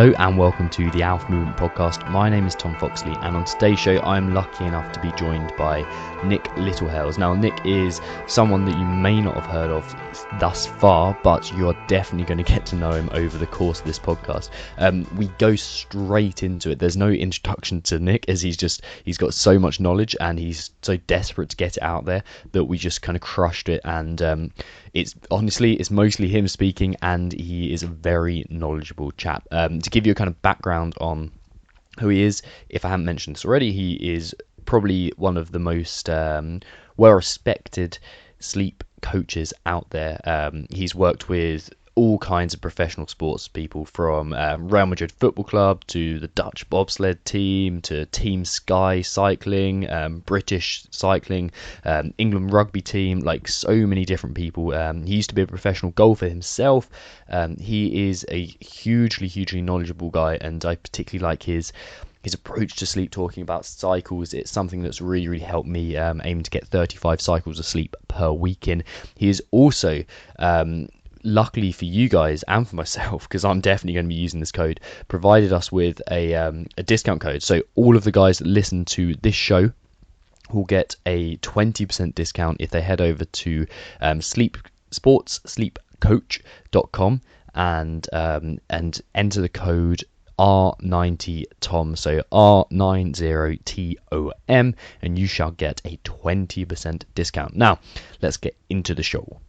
Hello and welcome to the Alpha Movement Podcast. My name is Tom Foxley, and on today's show I'm lucky enough to be joined by Nick Littlehales. Now, Nick is someone that you may not have heard of thus far, but you're definitely going to get to know him over the course of this podcast. We go straight into it. There's no introduction to Nick, as he's got so much knowledge and he's so desperate to get it out there that we just kind of crushed it. And it's mostly him speaking, and he is a very knowledgeable chap. To give you a kind of background on who he is, if I haven't mentioned this already, he is probably one of the most well-respected sleep coaches out there. He's worked with all kinds of professional sports people, from Real Madrid Football Club to the Dutch bobsled team to Team Sky cycling, British cycling, England rugby team, like so many different people. He used to be a professional golfer himself. He is a hugely knowledgeable guy, and I particularly like his approach to sleep, talking about cycles. It's something that's really helped me, aiming to get 35 cycles of sleep per week in. He is also, luckily for you guys and for myself, because I'm definitely going to be using this code, provided us with a discount code. So all of the guys that listen to this show will get a 20% discount if they head over to sleepcoach.com and enter the code R90TOM, so R90TOM, and you shall get a 20% discount. Now, let's get into the show.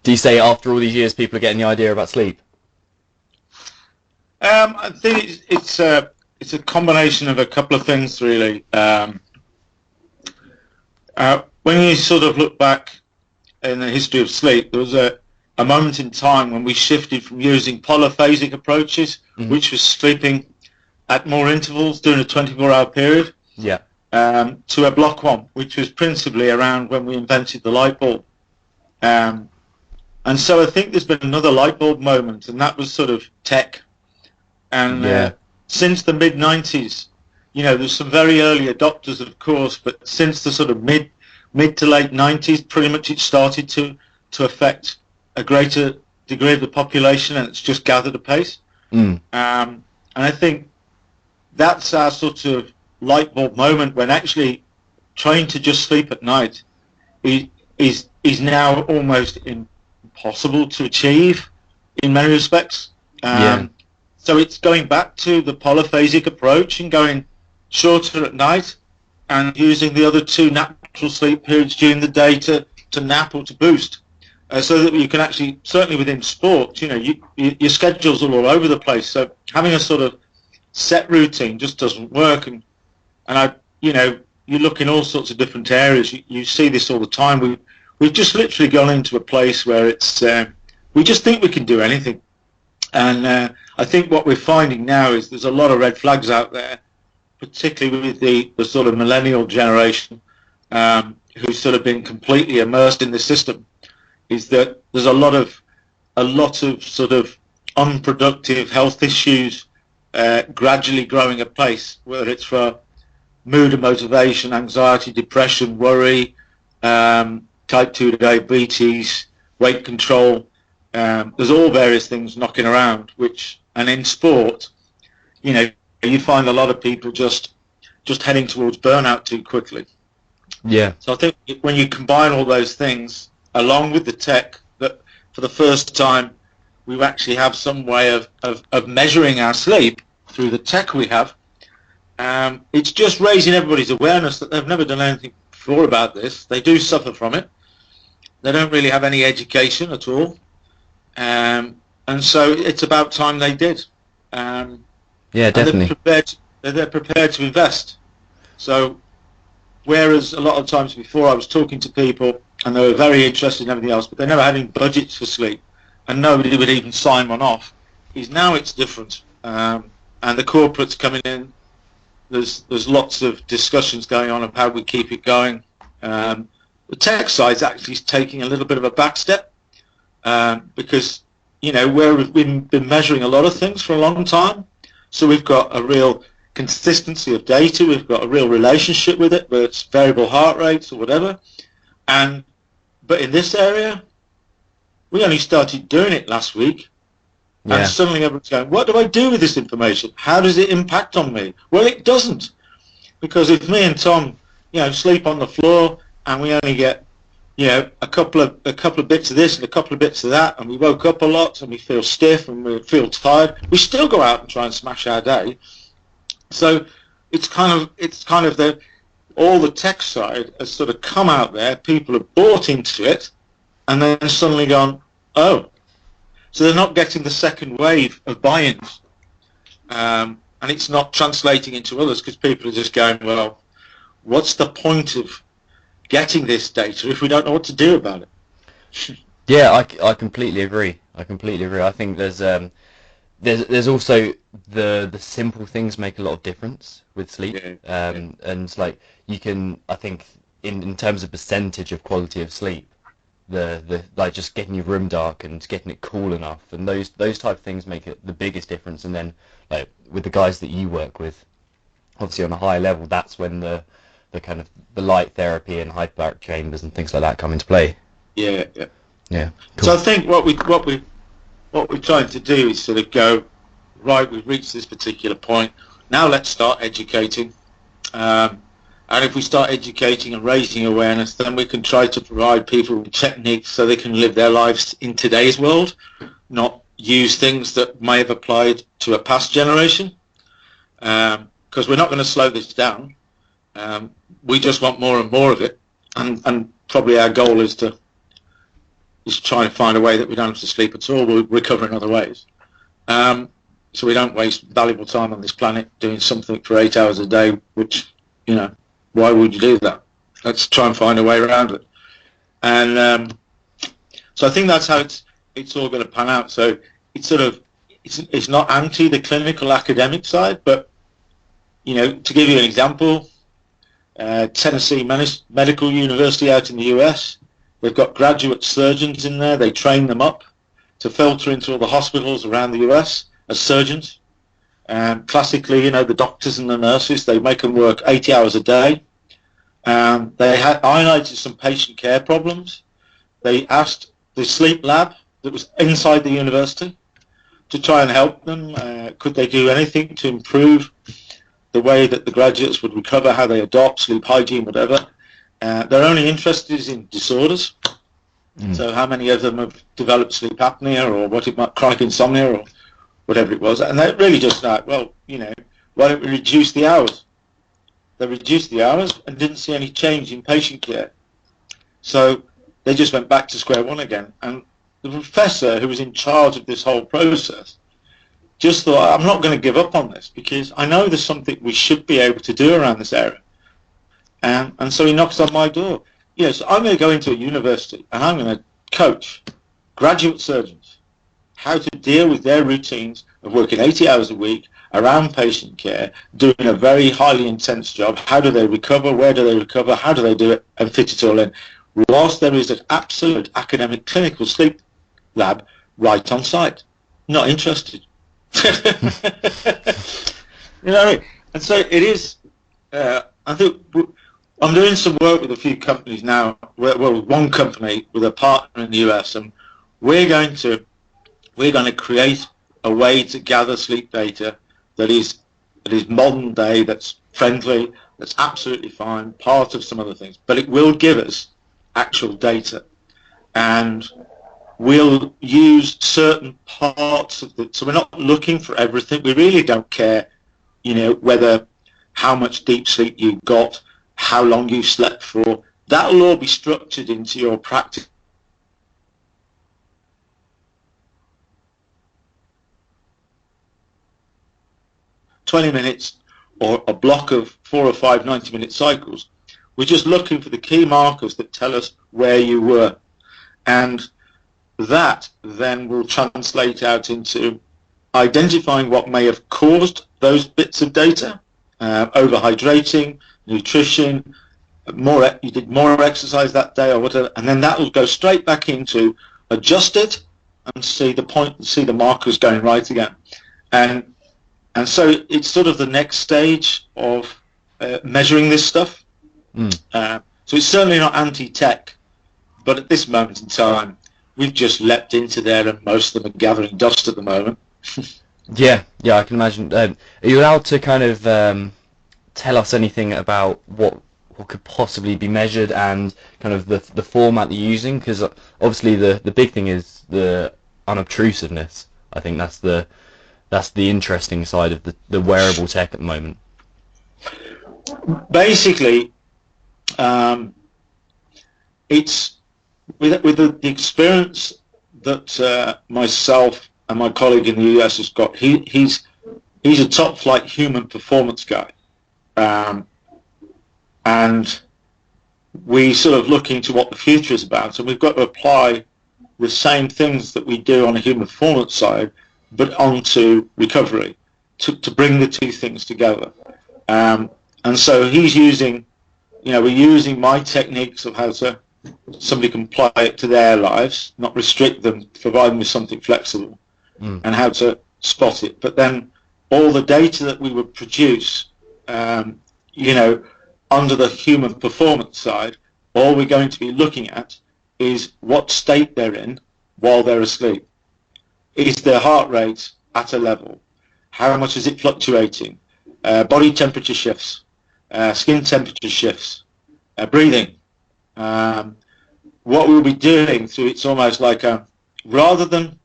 Do you say after all these years people are getting the idea about sleep? I think it's a combination of a couple of things, really. When you sort of look back in the history of sleep, there was a moment in time when we shifted from using polyphasic approaches, which was sleeping at more intervals during a 24-hour period, to a block one, which was principally around when we invented the light bulb. And so I think there's been another light bulb moment, and that was sort of tech. And since the mid-90s, there's some very early adopters, of course, but since the sort of mid to late 90s, pretty much it started to affect a greater degree of the population, and it's just gathered apace. And I think that's our sort of light bulb moment, when actually trying to just sleep at night is now almost impossible to achieve in many respects. So it's going back to the polyphasic approach and going shorter at night and using the other two natural sleep periods during the day to nap or to boost, so that you can actually, certainly within sport, your schedules are all over the place. So having a sort of set routine just doesn't work. And you look in all sorts of different areas. You see this all the time. We've just literally gone into a place where it's we just think we can do anything. And I think what we're finding now is there's a lot of red flags out there, particularly with the sort of millennial generation, who's sort of been completely immersed in the system, is that there's a lot of sort of unproductive health issues gradually growing apace, whether it's for mood and motivation, anxiety, depression, worry, type 2 diabetes, weight control. There's all various things knocking around, and in sport, you find a lot of people just heading towards burnout too quickly. So I think when you combine all those things, along with the tech, that for the first time we actually have some way of measuring our sleep through the tech we have, it's just raising everybody's awareness that they've never done anything before about this. They do suffer from it. They don't really have any education at all. And so it's about time they did. Definitely. They're prepared to invest. So whereas a lot of times before I was talking to people and they were very interested in everything else, but they never had any budgets for sleep, and nobody would even sign one off, now it's different. And the corporates coming in there's lots of discussions going on of how we keep it going. The tech side's actually taking a little bit of a back step, because, you know, where we've been measuring a lot of things for a long time, so we've got a real consistency of data, we've got a real relationship with it, whether it's variable heart rates or whatever. But in this area, we only started doing it last week, and suddenly everyone's going, what do I do with this information? How does it impact on me? Well, it doesn't, because if me and Tom, you know, sleep on the floor and we only get, you know, a couple of bits of this and a couple of bits of that, and we woke up a lot and we feel stiff and we feel tired, we still go out and try and smash our day. So it's kind of all the tech side has sort of come out there, people have bought into it, and then suddenly gone, oh, so they're not getting the second wave of buy-ins, and it's not translating into others, because people are just going, well, what's the point of getting this data if we don't know what to do about it? Yeah, I completely agree. I think there's also the simple things make a lot of difference with sleep. And like, you can, I think, in terms of percentage of quality of sleep, the like just getting your room dark and getting it cool enough, and those type of things make it the biggest difference. And then, like, with the guys that you work with, obviously on a higher level, that's when the kind of the light therapy and hyperbaric chambers and things like that come into play. Yeah. Cool. So I think what we're trying to do is sort of go, right, we've reached this particular point, now let's start educating, and if we start educating and raising awareness, then we can try to provide people with techniques so they can live their lives in today's world, not use things that may have applied to a past generation, because we're not going to slow this down. We just want more and more of it, and probably our goal is to try and find a way that we don't have to sleep at all. We'll recover in other ways, so we don't waste valuable time on this planet doing something for 8 hours a day, which, you know, why would you do that? Let's try and find a way around it. And so I think that's how it's all going to pan out. So it's sort of, it's not anti the clinical academic side, but, you know, to give you an example, Tennessee Medical University out in the US, they've got graduate surgeons in there. They train them up to filter into all the hospitals around the US as surgeons. Classically, you know, the doctors and the nurses, they make them work 80 hours a day. They had highlighted some patient care problems. They asked the sleep lab that was inside the university to try and help them. Could they do anything to improve the way that the graduates would recover, how they adopt sleep hygiene, whatever. They're only interested in disorders. So how many of them have developed sleep apnea, or what it might, chronic insomnia, or whatever it was. And they really just like, well, you know, why don't we reduce the hours? They reduced the hours and didn't see any change in patient care. So they just went back to square one again. And the professor who was in charge of this whole process just thought, I'm not going to give up on this, because I know there's something we should be able to do around this area. And so he knocks on my door. Yes, I'm going to go into a university and I'm going to coach graduate surgeons how to deal with their routines of working 80 hours a week around patient care, doing a very highly intense job. How do they recover? Where do they recover? How do they do it? And fit it all in. Whilst there is an absolute academic clinical sleep lab right on site. Not interested. You know what I mean? And so it is, I think I'm doing some work with a few companies now, well, one company with a partner in the US, and we're going to create a way to gather sleep data that is modern day, that's friendly, that's absolutely fine, part of some other things, but it will give us actual data, and we'll use certain parts of it. So we're not looking for everything. We really don't care, you know, whether how much deep sleep you got, how long you slept for. That'll all be structured into your practice. "20 minutes or a block of 4 or 5 90-minute cycles." We're just looking for the key markers that tell us where you were, and that then will translate out into identifying what may have caused those bits of data, overhydrating, nutrition, you did more exercise that day or whatever, and then that will go straight back into adjust it and see the markers going right again. And so it's sort of the next stage of measuring this stuff. So it's certainly not anti-tech, but at this moment in time, we've just leapt into there, and most of them are gathering dust at the moment. Yeah, I can imagine. Are you allowed to kind of tell us anything about what could possibly be measured and kind of the format that you're using? Because obviously the big thing is the unobtrusiveness. I think that's the interesting side of the wearable tech at the moment. Basically, it's with the experience that myself and my colleague in the US has got. He's a top flight human performance guy, and we sort of look into what the future is about, and we've got to apply the same things that we do on a human performance side, but onto recovery to bring the two things together. And so he's using, we're using my techniques of how somebody can apply it to their lives, not restrict them, provide them with something flexible, and how to spot it. But then all the data that we would produce, under the human performance side, all we're going to be looking at is what state they're in while they're asleep. Is their heart rate at a level? How much is it fluctuating? Body temperature shifts, skin temperature shifts, breathing. What we'll be doing through it's almost like rather than,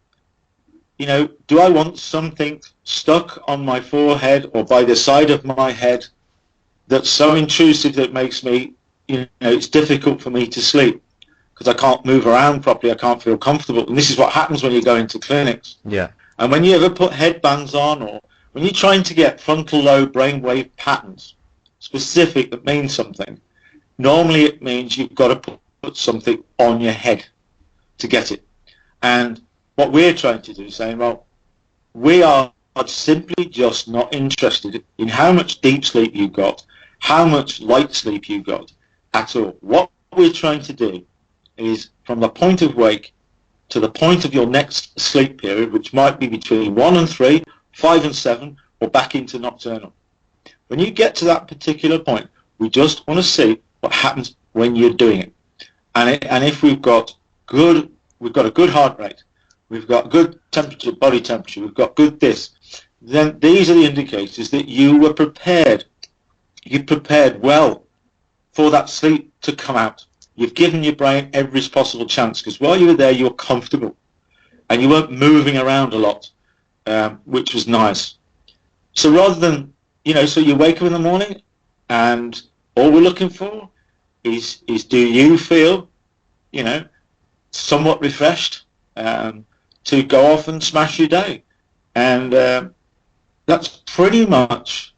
do I want something stuck on my forehead or by the side of my head that's so intrusive that it makes me, it's difficult for me to sleep because I can't move around properly, I can't feel comfortable. And this is what happens when you go into clinics. Yeah. And when you ever put headbands on, or when you're trying to get frontal lobe brainwave patterns specific that mean something, normally it means you've got to put something on your head to get it. And what we're trying to do is saying, well, we are simply just not interested in how much deep sleep you got, how much light sleep you got at all. What we're trying to do is from the point of wake to the point of your next sleep period, which might be between 1 and 3, 5 and 7, or back into nocturnal. When you get to that particular point, we just want to see what happens when you're doing it. And if we've got a good heart rate, we've got good temperature, body temperature, we've got good this, then these are the indicators that you were prepared. You prepared well for that sleep to come out. You've given your brain every possible chance because while you were there, you were comfortable and you weren't moving around a lot, which was nice. So rather than, so you wake up in the morning and all we're looking for is do you feel, somewhat refreshed to go off and smash your day? And that's pretty much,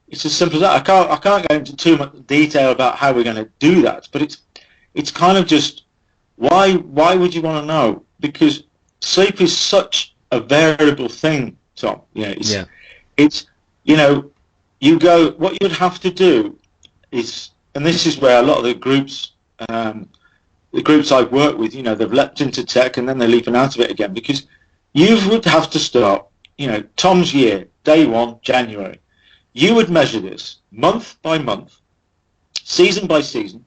it's as simple as that. I can't go into too much detail about how we're going to do that, but it's kind of just, why would you want to know? Because sleep is such a variable thing, Tom. It's you go, what you'd have to do is, and this is where a lot of the groups I've worked with, they've leapt into tech and then they're leaping out of it again, because you would have to start, Tom's year, day 1, January. You would measure this month by month, season by season,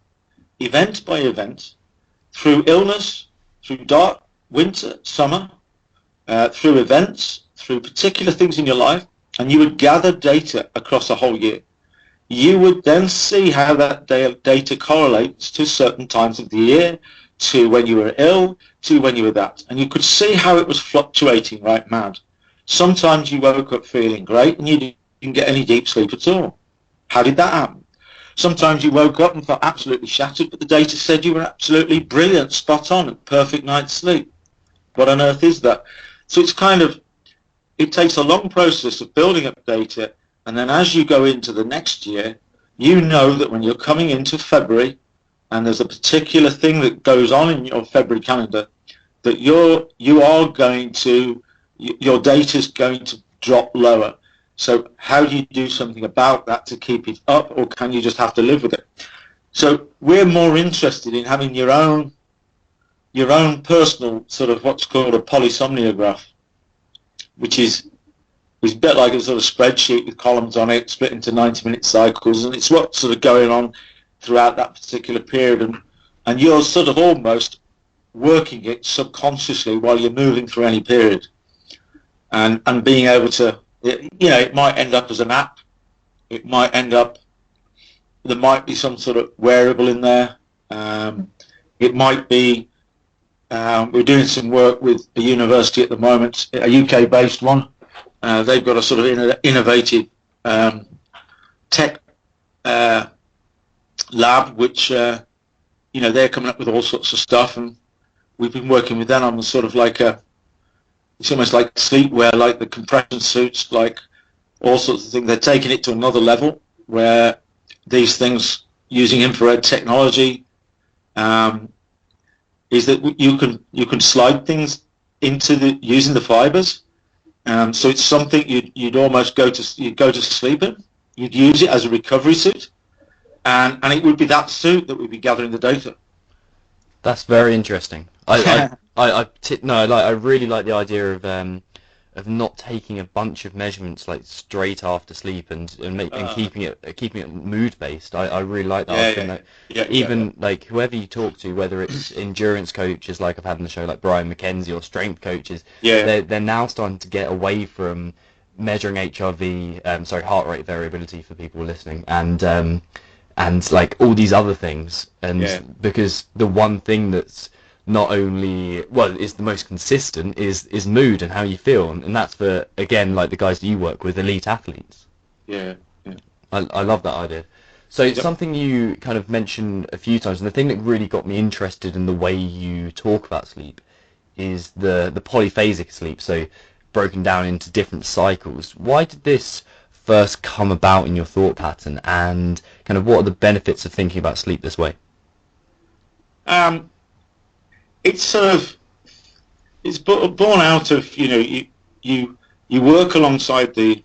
event by event, through illness, through dark winter, summer, through events, through particular things in your life, and you would gather data across a whole year. You would then see how that data correlates to certain times of the year, to when you were ill, to when you were that. And you could see how it was fluctuating right mad. Sometimes you woke up feeling great and you didn't get any deep sleep at all. How did that happen? Sometimes you woke up and felt absolutely shattered, but the data said you were absolutely brilliant, spot on, perfect night's sleep. What on earth is that? So it's it takes a long process of building up data, and then as you go into the next year, you know that when you're coming into February, and there's a particular thing that goes on in your February calendar, that your data's going to drop lower. So how do you do something about that to keep it up, or can you just have to live with it? So we're more interested in having your own personal sort of what's called a polysomnograph, which is a bit like a sort of spreadsheet with columns on it, split into 90-minute cycles, and it's what's sort of going on throughout that particular period, and you're sort of almost working it subconsciously while you're moving through any period, and being able to, you know, it might end up as an app, it might end up, there might be some sort of wearable in there, it might be, we're doing some work with a university at the moment, a UK-based one. They've got a sort of innovative tech lab, which, you know, they're coming up with all sorts of stuff, and we've been working with them on the sort of like it's almost like sleepwear, like the compression suits, like all sorts of things. They're taking it to another level where these things, using infrared technology, is that you can slide things into using the fibers. So it's something you'd almost go to sleep in. You'd use it as a recovery suit, and it would be that suit that would be gathering the data. That's very interesting. I really like the idea of not taking a bunch of measurements like straight after sleep and keeping it mood based. I really like that. Like whoever you talk to, whether it's endurance coaches like I've had on the show, like Brian McKenzie, or strength coaches, they're now starting to get away from measuring HRV, heart rate variability for people listening, and like all these other things, because the one thing that's not only is the most consistent is mood and how you feel, and that's for, again, like the guys that you work with, elite athletes. I love that idea. So it's something you kind of mentioned a few times, and the thing that really got me interested in the way you talk about sleep is the polyphasic sleep, so broken down into different cycles. Why did this first come about in your thought pattern, and kind of what are the benefits of thinking about sleep this way? It's born out of, you know, you work alongside the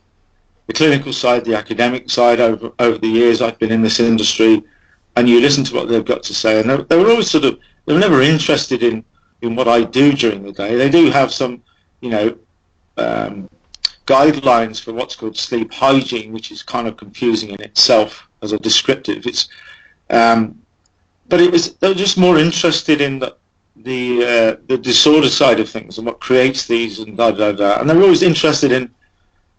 clinical side, the academic side. Over the years I've been in this industry, and you listen to what they've got to say, and they were always they were never interested in what I do during the day. They do have some, you know, guidelines for what's called sleep hygiene, which is kind of confusing in itself as a descriptive. But they were just more interested in the disorder side of things and what creates these, and and they're always interested in,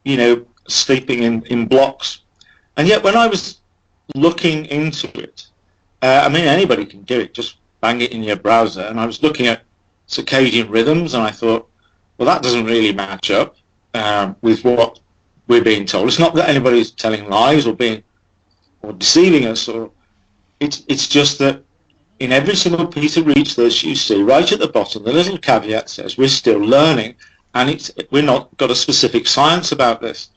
you know, sleeping in blocks. And yet when I was looking into it, I mean, anybody can do it, just bang it in your browser, and I was looking at circadian rhythms, and I thought, well, that doesn't really match up with what we're being told. It's not that anybody's telling lies or deceiving us, or it's just that in every single piece of research you see, right at the bottom, the little caveat says we're still learning, and we're not got a specific science about this.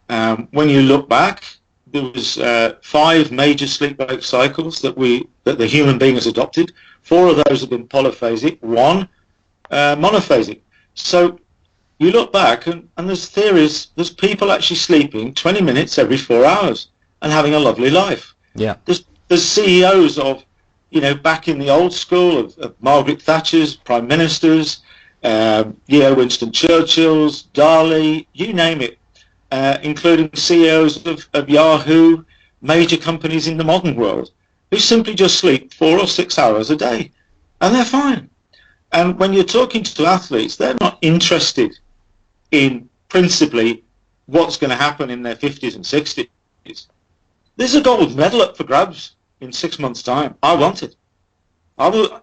When you look back, there was 5 major sleep-wake cycles that the human being has adopted. 4 of those have been polyphasic, 1 monophasic. So you look back, and there's theories, there's people actually sleeping 20 minutes every 4 hours and having a lovely life. Yeah. There's CEOs of, you know, back in the old school of Margaret Thatcher's, prime ministers, Winston Churchill's, Dali, you name it, including CEOs of Yahoo, major companies in the modern world, who simply just sleep 4 or 6 hours a day, and they're fine. And when you're talking to athletes, they're not interested in principally what's going to happen in their 50s and 60s. There's a gold medal up for grabs in 6 months' time. I want it.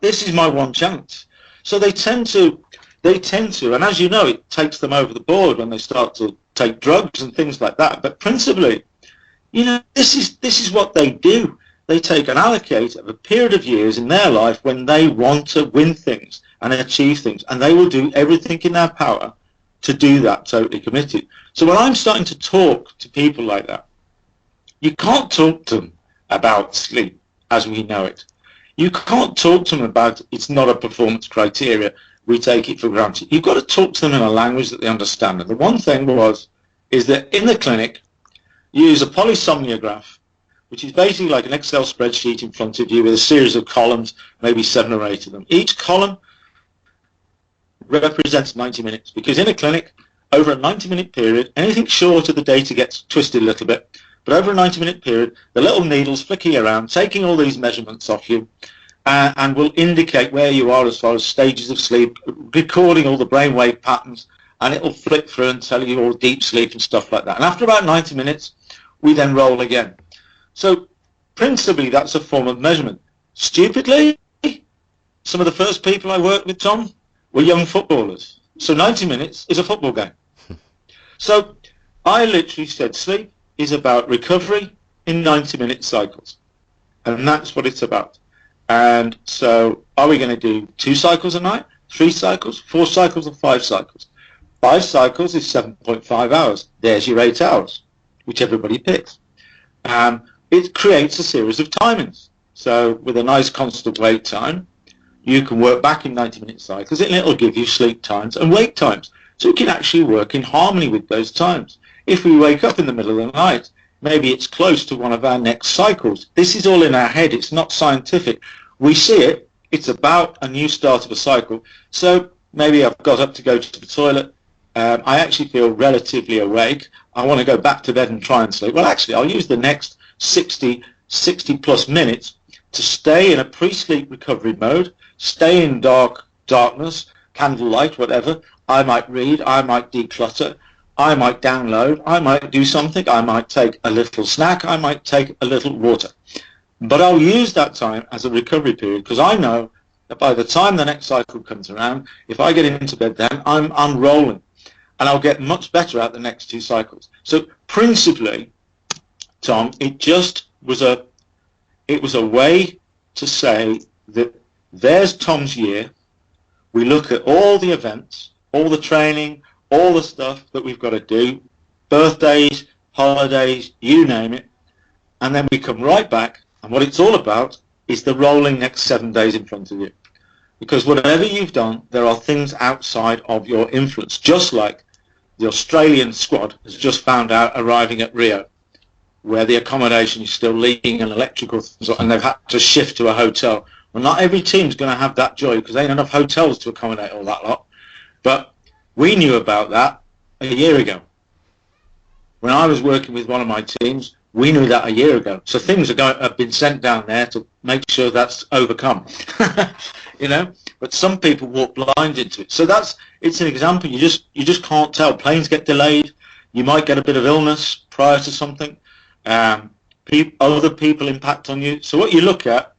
This is my one chance. So they tend to, and as you know, it takes them over the board when they start to take drugs and things like that. But principally, you know, this is what they do. They take an allocate of a period of years in their life when they want to win things and achieve things, and they will do everything in their power to do that, totally committed. So when I'm starting to talk to people like that, you can't talk to them about sleep as we know it. You can't talk to them about it's not a performance criteria, we take it for granted. You've got to talk to them in a language that they understand. And the one thing is that in the clinic, you use a polysomnogram, which is basically like an Excel spreadsheet in front of you with a series of columns, maybe 7 or 8 of them. Each column represents 90 minutes, because in a clinic, over a 90-minute period, anything short of the data gets twisted a little bit, but over a 90-minute period, the little needle's flicking around, taking all these measurements off you, and will indicate where you are as far as stages of sleep, recording all the brainwave patterns, and it will flick through and tell you all deep sleep and stuff like that. And after about 90 minutes, we then roll again. So principally, that's a form of measurement. Stupidly, some of the first people I worked with, Tom, were young footballers. So 90 minutes is a football game. So I literally said sleep is about recovery in 90-minute cycles. And that's what it's about. And so are we going to do 2 cycles a night, 3 cycles, 4 cycles, or 5 cycles? 5 cycles is 7.5 hours. There's your 8 hours, which everybody picks. It creates a series of timings. So with a nice constant wait time, you can work back in 90-minute cycles, and it'll give you sleep times and wake times. So you can actually work in harmony with those times. If we wake up in the middle of the night, maybe it's close to one of our next cycles. This is all in our head. It's not scientific. We see it. It's about a new start of a cycle. So maybe I've got up to go to the toilet. I actually feel relatively awake. I want to go back to bed and try and sleep. Well, actually, I'll use the next 60 plus minutes to stay in a pre-sleep recovery mode, stay in darkness, candlelight, whatever. I might read, I might declutter, I might download, I might do something, I might take a little snack, I might take a little water. But I'll use that time as a recovery period, because I know that by the time the next cycle comes around, if I get into bed then, I'm rolling. And I'll get much better at the next 2 cycles. So principally, Tom, it just was a way to say that there's Tom's year. We look at all the events, all the training, all the stuff that we've got to do, birthdays, holidays, you name it, and then we come right back, and what it's all about is the rolling next 7 days in front of you. Because whatever you've done, there are things outside of your influence, just like the Australian squad has just found out arriving at Rio, where the accommodation is still leaking and electrical, and they've had to shift to a hotel. Well, not every team's going to have that joy, because there ain't enough hotels to accommodate all that lot. But we knew about that a year ago. When I was working with one of my teams, we knew that a year ago. So things have been sent down there to make sure that's overcome. You know, but some people walk blind into it. So it's an example. You just can't tell. Planes get delayed. You might get a bit of illness prior to something. Other people impact on you. So what you look at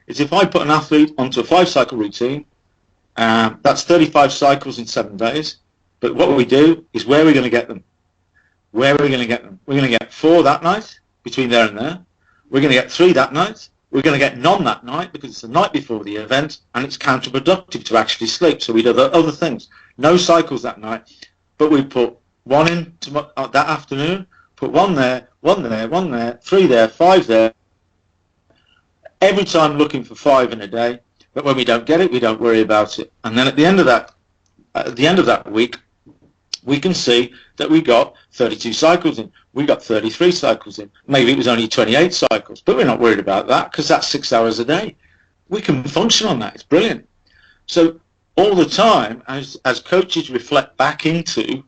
is, if I put an athlete onto a 5-cycle routine, that's 35 cycles in 7 days. But what we do is, where are we going to get them? Where are we going to get them? We're going to get 4 that night, between there and there. We're going to get 3 that night. We're going to get none that night, because it's the night before the event, and it's counterproductive to actually sleep. So we do other things. No cycles that night, but we put 1 in that afternoon, put 1 there, 1 there, 1 there, 3 there, 5 there. Every time looking for 5 in a day. But when we don't get it, we don't worry about it. And then at the end of that week, we can see that we got 32 cycles in. We got 33 cycles in. Maybe it was only 28 cycles, but we're not worried about that, because that's 6 hours a day. We can function on that. It's brilliant. So all the time, as coaches reflect back into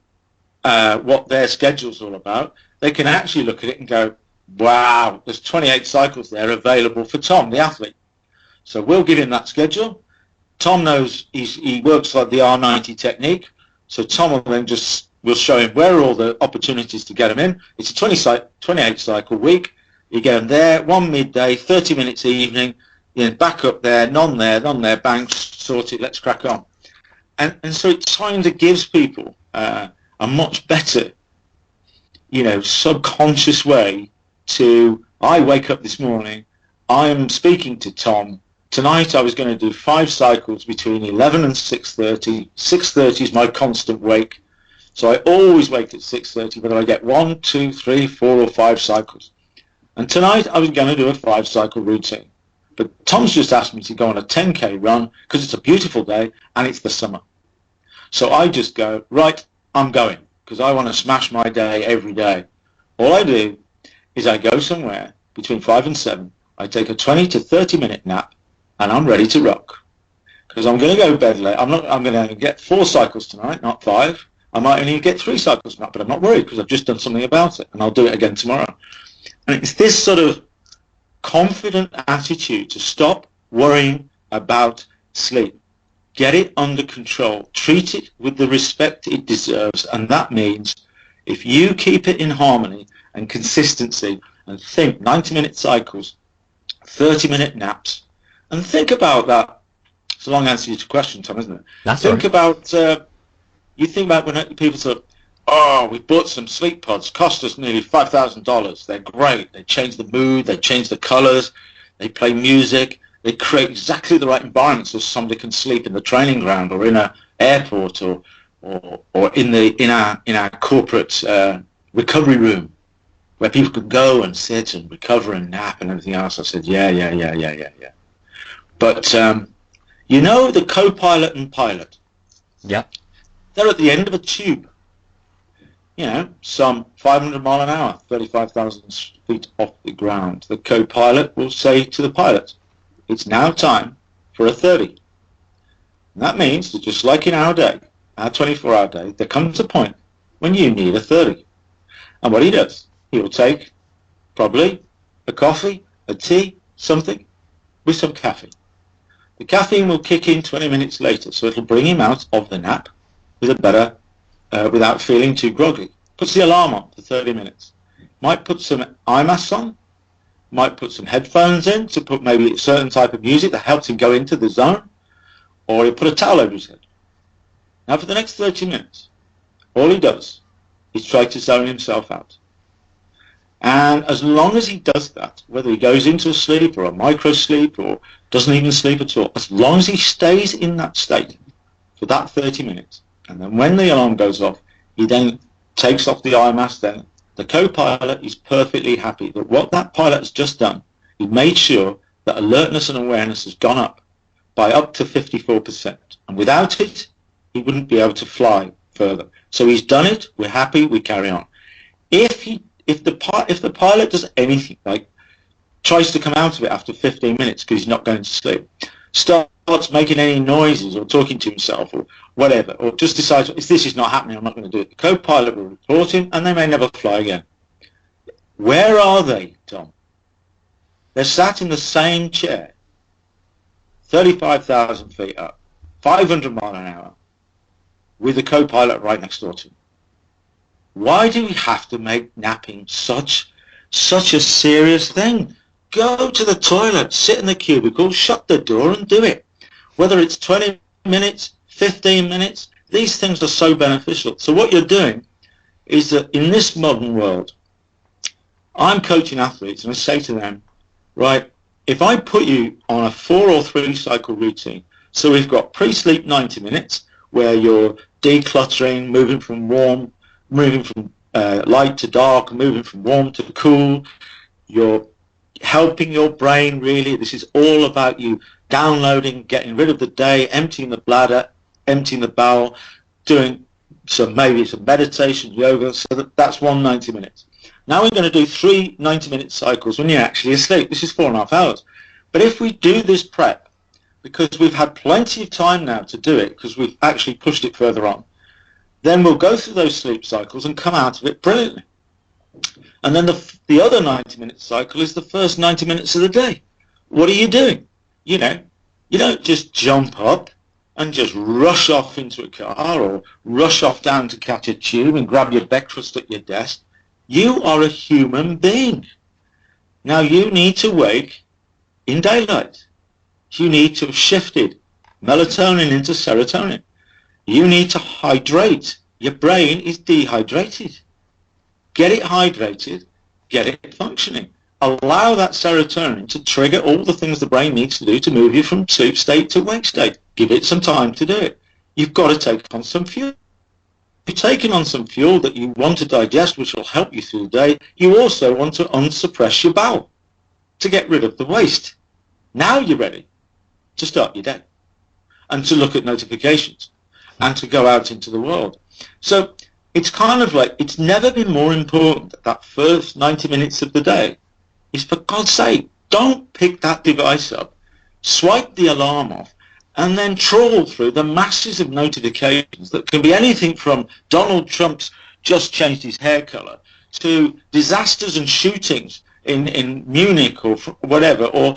what their schedule's all about, they can actually look at it and go, wow, there's 28 cycles there available for Tom, the athlete. So we'll give him that schedule. Tom knows he works like the R90 technique. So Tom will then we'll show him where are all the opportunities to get him in. It's a 28 cycle week. You get him there, 1 midday, 30 minutes evening, back up there, none there, bang, sort it, let's crack on. And so it kind of gives people a much better, subconscious way to, I wake up this morning, I'm speaking to Tom. Tonight I was going to do 5 cycles between 11 and 6:30. 6:30 is my constant wake. So I always wake at 6:30, whether I get 1, 2, 3, 4 or 5 cycles. And tonight I was going to do a 5-cycle routine. But Tom's just asked me to go on a 10K run, because it's a beautiful day and it's the summer. So I just go, right, I'm going, because I want to smash my day every day. All I do is I go somewhere between 5 and 7. I take a 20 to 30-minute nap, and I'm ready to rock. Because I'm going to go to bed late. I'm going to get 4 cycles tonight, not 5. I might only get 3 cycles tonight, but I'm not worried because I've just done something about it, and I'll do it again tomorrow. And it's this sort of confident attitude to stop worrying about sleep. Get it under control. Treat it with the respect it deserves, and that means if you keep it in harmony and consistency and think 90-minute cycles, 30-minute naps, and think about that. It's a long answer to your question, Tom, isn't it? That's think right. about you think about when people say, "Oh, we bought some sleep pods, cost us nearly $5,000. They're great. They change the mood, they change the colors, they play music, they create exactly the right environment so somebody can sleep in the training ground or in an airport or in our corporate recovery room where people could go and sit and recover and nap and everything else." I said, yeah. But you know the co-pilot and pilot? Yeah. They're at the end of a tube. You know, some 500 mile an hour, 35,000 feet off the ground. The co-pilot will say to the pilot, "It's now time for a 30. And that means that just like in our day, our 24-hour day, there comes a point when you need a 30. And what he does, he will take probably a coffee, a tea, something with some caffeine. The caffeine will kick in 20 minutes later, so it'll bring him out of the nap with a better, without feeling too groggy. Puts the alarm on for 30 minutes. Might put some eye masks on, might put some headphones in to put maybe a certain type of music that helps him go into the zone, or he'll put a towel over his head. Now for the next 30 minutes, all he does is try to zone himself out. And as long as he does that, whether he goes into a sleep or a micro sleep or doesn't even sleep at all, as long as he stays in that state for that 30 minutes, and then when the alarm goes off, he then takes off the eye mask, then the co-pilot is perfectly happy that what that pilot has just done, he made sure that alertness and awareness has gone up by up to 54%. And without it, he wouldn't be able to fly further. So he's done it, we're happy, we carry on. If the pilot does anything, like tries to come out of it after 15 minutes because he's not going to sleep, starts making any noises or talking to himself or whatever, or just decides, if this is not happening, I'm not going to do it, the co-pilot will report him and they may never fly again. Where are they, Tom? They're sat in the same chair, 35,000 feet up, 500 mile an hour, with the co-pilot right next door to him. Why do we have to make napping such a serious thing? Go to the toilet, sit in the cubicle, shut the door and do it. Whether it's 20 minutes, 15 minutes, these things are so beneficial. So what you're doing is that in this modern world, I'm coaching athletes and I say to them, right, if I put you on a 4 or 3 cycle routine, so we've got pre-sleep 90 minutes where you're decluttering, moving from light to dark, moving from warm to cool. You're helping your brain, really. This is all about you downloading, getting rid of the day, emptying the bladder, emptying the bowel, doing maybe some meditation, yoga. So that's 90 minutes. Now we're going to do 3 90-minute cycles when you're actually asleep. This is 4.5 hours. But if we do this prep, because we've had plenty of time now to do it, because we've actually pushed it further on, then we'll go through those sleep cycles and come out of it brilliantly. And then the other 90-minute cycle is the first 90 minutes of the day. What are you doing? You don't just jump up and just rush off into a car or rush off down to catch a tube and grab your breakfast at your desk. You are a human being. Now you need to wake in daylight. You need to have shifted melatonin into serotonin. You need to hydrate. Your brain is dehydrated. Get it hydrated, get it functioning. Allow that serotonin to trigger all the things the brain needs to do to move you from sleep state to wake state. Give it some time to do it. You've got to take on some fuel. You've taken on some fuel that you want to digest, which will help you through the day. You also want to unsuppress your bowel to get rid of the waste. Now you're ready to start your day and to look at notifications and to go out into the world. So it's kind of like, it's never been more important that first 90 minutes of the day is, for God's sake, don't pick that device up, swipe the alarm off, and then trawl through the masses of notifications that can be anything from Donald Trump's just changed his hair colour to disasters and shootings in Munich or whatever, or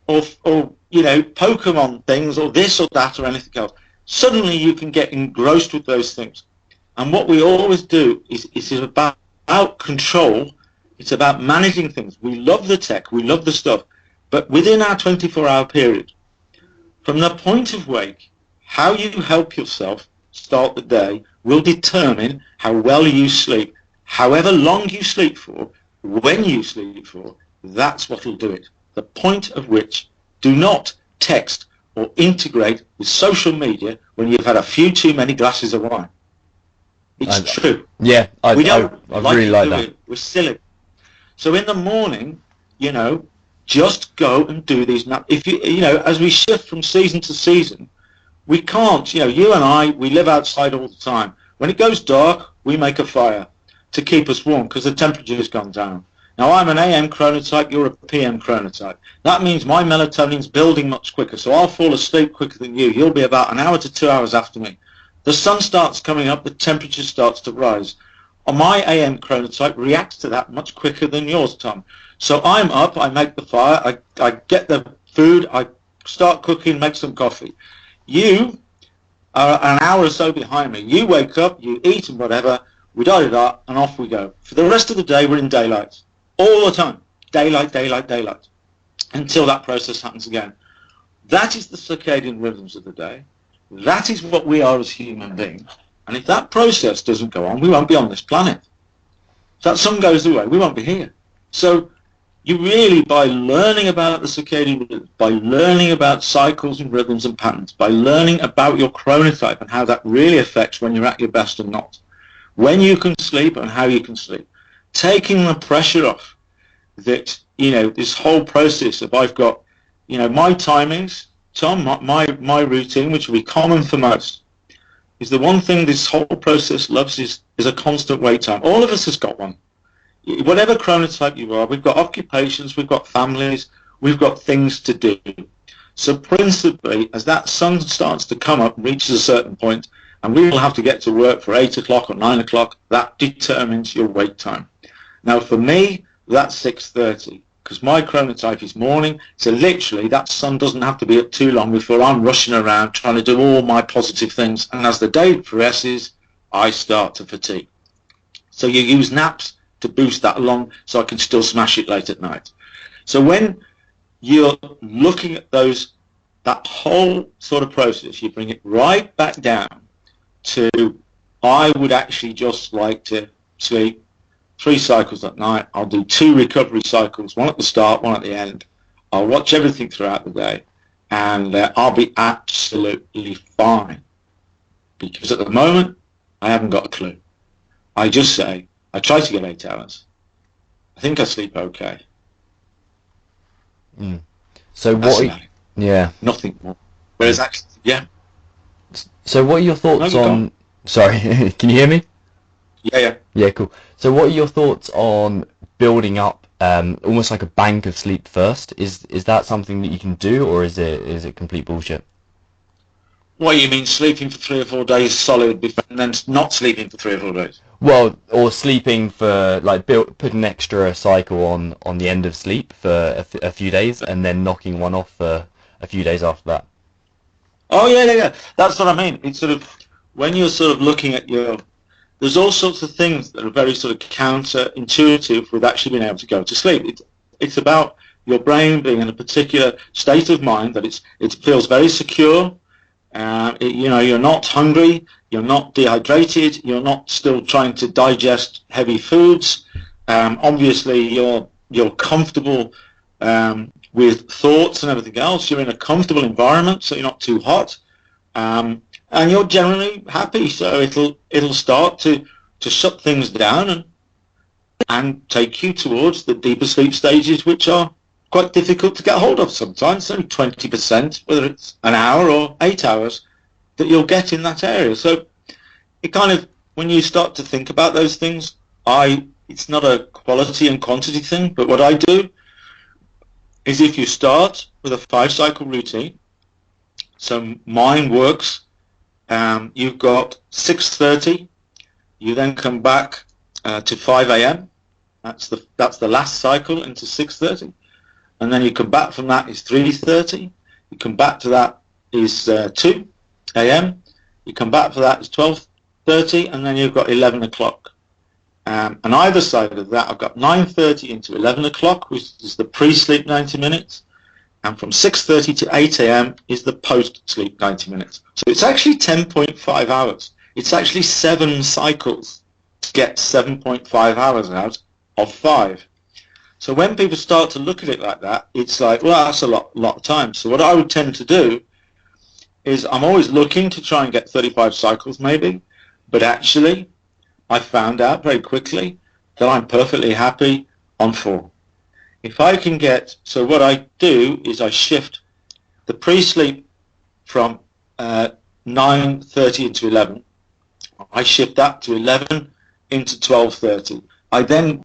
you know, Pokemon things or this or that or anything else. Suddenly you can get engrossed with those things. And what we always do is about control. It's about managing things. We love the tech, we love the stuff, but within our 24-hour period, from the point of wake, how you help yourself start the day will determine how well you sleep. However long you sleep for, when you sleep for, that's what will do it. The point of which, do not text or integrate with social media when you've had a few too many glasses of wine. It's true. Yeah, I really like that. We're silly. So in the morning, you know, just go and do these. If you know, as we shift from season to season, we can't. You know, you and I, we live outside all the time. When it goes dark, we make a fire to keep us warm because the temperature has gone down. Now, I'm an AM chronotype, you're a PM chronotype. That means my melatonin's building much quicker, so I'll fall asleep quicker than you. You'll be about an hour to 2 hours after me. The sun starts coming up, the temperature starts to rise. My AM chronotype reacts to that much quicker than yours, Tom. So I'm up, I make the fire, I get the food, I start cooking, make some coffee. You are an hour or so behind me. You wake up, you eat and whatever, we da-da-da, and off we go. For the rest of the day, we're in daylight. All the time. Daylight, daylight, daylight. Until that process happens again. That is the circadian rhythms of the day. That is what we are as human beings. And if that process doesn't go on, we won't be on this planet. If that sun goes away, we won't be here. So you really, by learning about the circadian rhythms, by learning about cycles and rhythms and patterns, by learning about your chronotype and how that really affects when you're at your best and not, when you can sleep and how you can sleep, taking the pressure off that, you know, this whole process of I've got, you know, my timings, Tom, my routine, which will be common for most, is the one thing this whole process loves is a constant wait time. All of us has got one. Whatever chronotype you are, we've got occupations, we've got families, we've got things to do. So principally, as that sun starts to come up and reaches a certain point, and we will have to get to work for 8 o'clock or 9 o'clock, that determines your wake time. Now for me, that's 6:30, because my chronotype is morning, so literally that sun doesn't have to be up too long before I'm rushing around trying to do all my positive things, and as the day progresses, I start to fatigue. So you use naps to boost that along so I can still smash it late at night. So when you're looking at that whole sort of process, you bring it right back down to, I would actually just like to sleep 3 cycles at night. I'll do 2 recovery cycles, one at the start, one at the end. I'll watch everything throughout the day, and I'll be absolutely fine. Because at the moment, I haven't got a clue. I just say, I try to get 8 hours. I think I sleep okay. Mm. So what? Yeah. Nothing more. Whereas actually, yeah. So what are your thoughts on? Sorry, can you hear me? Yeah. Yeah, cool. So what are your thoughts on building up almost like a bank of sleep first? Is that something that you can do, or is it complete bullshit? What, you mean sleeping for 3 or 4 days solid and then not sleeping for 3 or 4 days? Well, or sleeping for, like, put an extra cycle on the end of sleep for a few days, and then knocking one off for a few days after that. Oh yeah. That's what I mean. It's sort of, when you're sort of looking at there's all sorts of things that are very sort of counterintuitive with actually being able to go to sleep. It's about your brain being in a particular state of mind that it feels very secure. You know, you're not hungry, you're not dehydrated, you're not still trying to digest heavy foods. Obviously, you're comfortable with thoughts and everything else. You're in a comfortable environment, so you're not too hot. And you're generally happy, so it'll start to shut things down and take you towards the deeper sleep stages, which are quite difficult to get hold of sometimes. Only 20%, whether it's an hour or 8 hours, that you'll get in that area. So it kind of, when you start to think about those things, it's not a quality and quantity thing, but what I do is if you start with a 5-cycle routine, so mine works, you've got 6:30, you then come back to 5 a.m. That's the last cycle into 6:30, and then you come back from that is 3:30. You come back to that is 2 a.m. You come back for that is 12:30, and then you've got 11 o'clock. And either side of that, I've got 9:30 into 11 o'clock, which is the pre-sleep 90 minutes, and from 6:30 to 8 a.m. is the post-sleep 90 minutes. So it's actually 10.5 hours. It's actually 7 cycles to get 7.5 hours out of 5. So when people start to look at it like that, it's like, well, that's a lot of time. So what I would tend to do is I'm always looking to try and get 35 cycles maybe, but actually I found out very quickly that I'm perfectly happy on 4. If I can get, so what I do is I shift the pre-sleep from 9:30 into 11. I shift that to 11 into 12:30. I then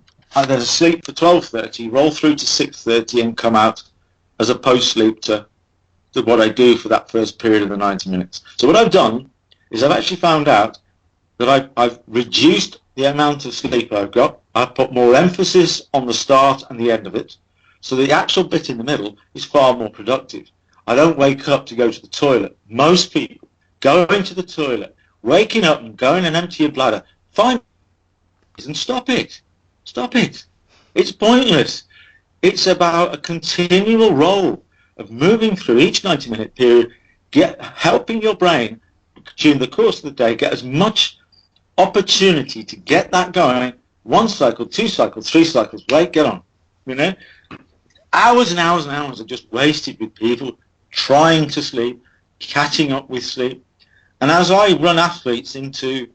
sleep for 12:30, roll through to 6:30 and come out as a post-sleep to what I do for that first period of the 90 minutes. So what I've done is I've actually found out that I've reduced the amount of sleep I've got. I've put more emphasis on the start and the end of it. So the actual bit in the middle is far more productive. I don't wake up to go to the toilet. Most people go into the toilet, waking up and going and empty your bladder. 5 minutes and stop it. Stop it. It's pointless. It's about a continual role of moving through each 90-minute period, helping your brain during the course of the day get as much opportunity to get that going. 1 cycle, 2 cycles, 3 cycles, wait, get on. You know, hours and hours and hours are just wasted with people trying to sleep, catching up with sleep. And as I run athletes into,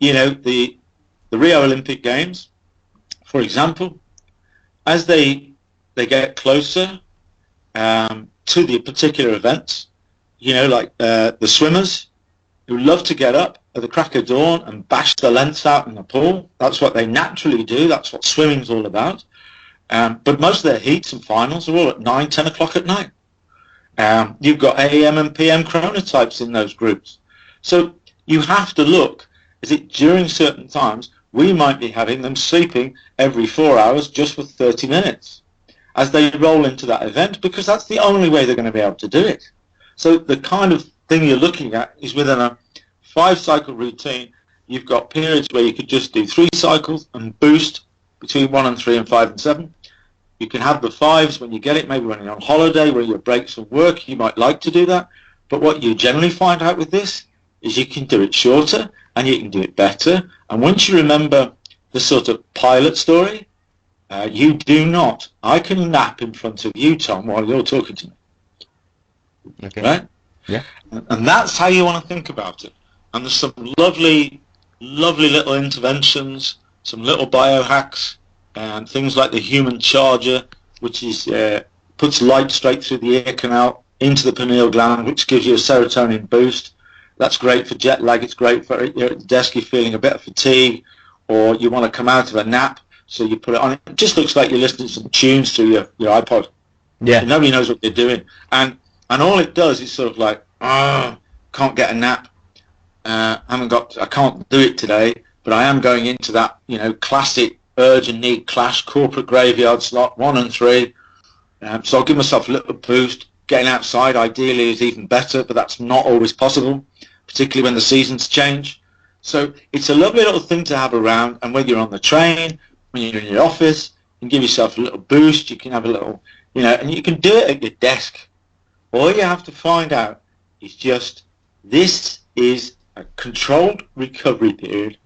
you know, the Rio Olympic Games, for example, as they get closer to the particular events, you know, like the swimmers who love to get up at the crack of dawn and bash the lengths out in the pool. That's what they naturally do. That's what swimming's all about. But most of their heats and finals are all at 9, 10 o'clock at night. You've got AM and PM chronotypes in those groups. So you have to look, is it during certain times, we might be having them sleeping every 4 hours just for 30 minutes as they roll into that event, because that's the only way they're going to be able to do it. So the kind of thing you're looking at is within a 5-cycle routine, you've got periods where you could just do 3 cycles and boost between 1 and 3 and 5 and 7. You can have the 5s when you get it, maybe when you're on holiday, where your breaks from work, you might like to do that. But what you generally find out with this is you can do it shorter and you can do it better. And once you remember the sort of pilot story, you do not. I can nap in front of you, Tom, while you're talking to me. Okay. Right? Yeah. And that's how you want to think about it. And there's some lovely, lovely little interventions, some little biohacks, and things like the human charger, which is puts light straight through the ear canal into the pineal gland, which gives you a serotonin boost. That's great for jet lag. It's great for you're at the desk, you're feeling a bit of fatigue, or you want to come out of a nap, so you put it on. It just looks like you're listening to some tunes through your iPod. Yeah. So nobody knows what they're doing. And all it does is sort of like, can't get a nap. I can't do it today, but I am going into that, you know, classic urge and need clash, corporate graveyard slot, 1 and 3. So I'll give myself a little boost. Getting outside ideally is even better, but that's not always possible, particularly when the seasons change. So it's a lovely little thing to have around, and whether you're on the train, when you're in your office, you can give yourself a little boost. You can have a little, you know, and you can do it at your desk. All you have to find out is just, this is a controlled recovery period.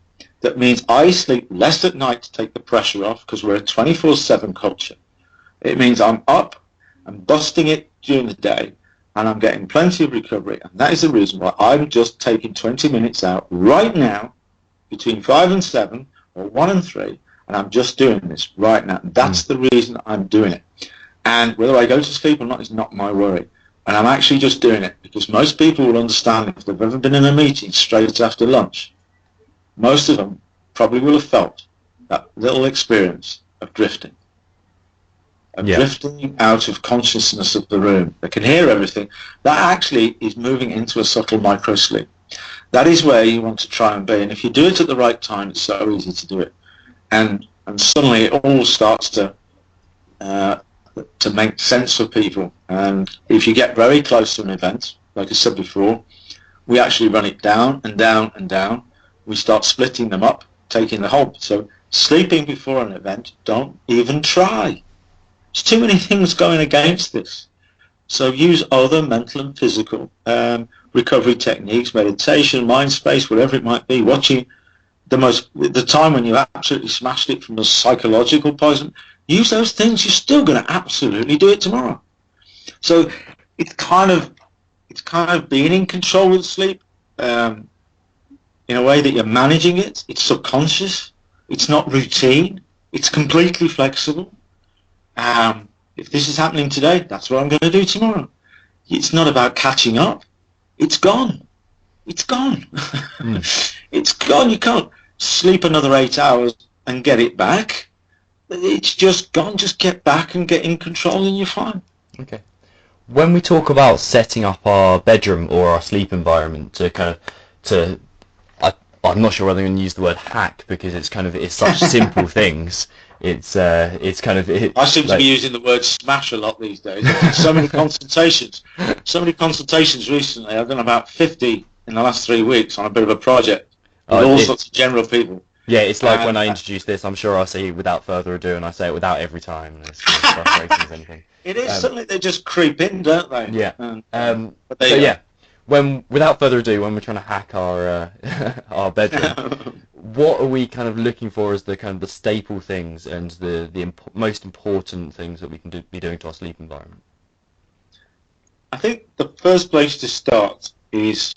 That means I sleep less at night to take the pressure off, because we're a 24/7 culture. It means I'm up and busting it during the day, and I'm getting plenty of recovery. And that is the reason why I'm just taking 20 minutes out right now between 5 and 7 or 1 and 3, and I'm just doing this right now. That's the reason I'm doing it. And whether I go to sleep or not is not my worry. And I'm actually just doing it because most people will understand if they've ever been in a meeting straight after lunch. most of them probably will have felt that little experience of drifting. Drifting out of consciousness of the room. They can hear everything. That actually is moving into a subtle micro-sleep. That is where you want to try and be. And if you do it at the right time, it's so easy to do it. And suddenly it all starts to make sense for people. And if you get very close to an event, like I said before, we actually run it down and down and down. We start splitting them up, taking the whole. So sleeping before an event, don't even try. There's too many things going against this. So use other mental and physical recovery techniques, meditation, mind space, whatever it might be. Watching the time when you absolutely smashed it from the psychological poison. Use those things. You're still going to absolutely do it tomorrow. So it's kind of being in control with sleep in a way that you're managing it. It's subconscious. It's not routine. It's completely flexible. If this is happening today, that's what I'm going to do tomorrow. It's not about catching up. It's gone. It's gone. It's gone. You can't sleep another 8 hours and get it back. It's just gone. Just get back and get in control and you're fine. Okay. When we talk about setting up our bedroom or our sleep environment I'm not sure whether I'm going to use the word hack because it's such simple things. I seem to be using the word smash a lot these days. So many consultations recently. I've done about 50 in the last 3 weeks on a bit of a project with all sorts of general people. Yeah, it's like when I introduce this, I'm sure I'll say without further ado, and I say it without every time. And it's frustrating as anything. It is suddenly they just creep in, don't they? Yeah. Without further ado, when we're trying to hack our our bedroom, what are we kind of looking for as the staple things and the most important things that we can be doing to our sleep environment? I think the first place to start is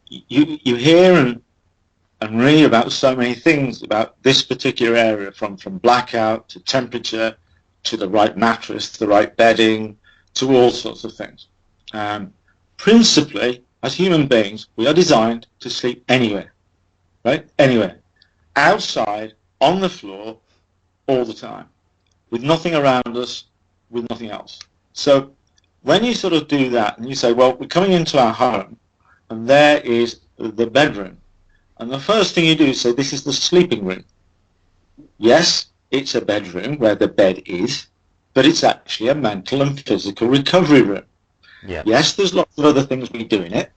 you hear and read about so many things about this particular area, from blackout to temperature to the right mattress, the right bedding, to all sorts of things. Principally, as human beings, we are designed to sleep anywhere, right? Anywhere. Outside, on the floor, all the time, with nothing around us, with nothing else. So when you sort of do that and you say, well, we're coming into our home and there is the bedroom. And the first thing you do is say, this is the sleeping room. Yes, it's a bedroom where the bed is, but it's actually a mental and physical recovery room. Yeah. Yes, there's lots of other things we do in it,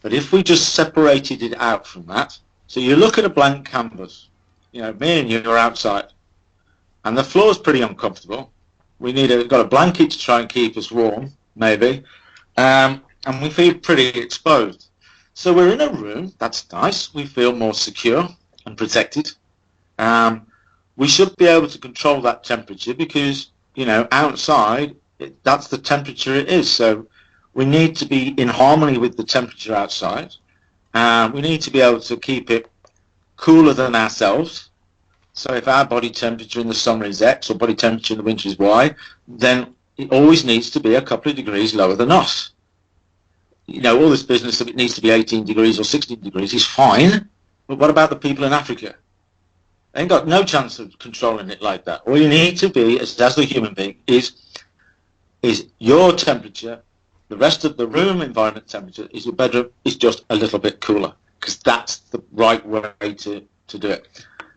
but if we just separated it out from that, so you look at a blank canvas, me and you are outside, and the floor's pretty uncomfortable. We've got a blanket to try and keep us warm, maybe, and we feel pretty exposed. So we're in a room, that's nice, we feel more secure and protected. We should be able to control that temperature because, outside, that's the temperature it is. So we need to be in harmony with the temperature outside. We need to be able to keep it cooler than ourselves. So if our body temperature in the summer is X or body temperature in the winter is Y, then it always needs to be a couple of degrees lower than us. All this business of it needs to be 18 degrees or 16 degrees is fine, but what about the people in Africa? They ain't got no chance of controlling it like that. All you need to be, as the human being, is your temperature, the rest of the room environment temperature, is your bedroom is just a little bit cooler, because that's the right way to do it.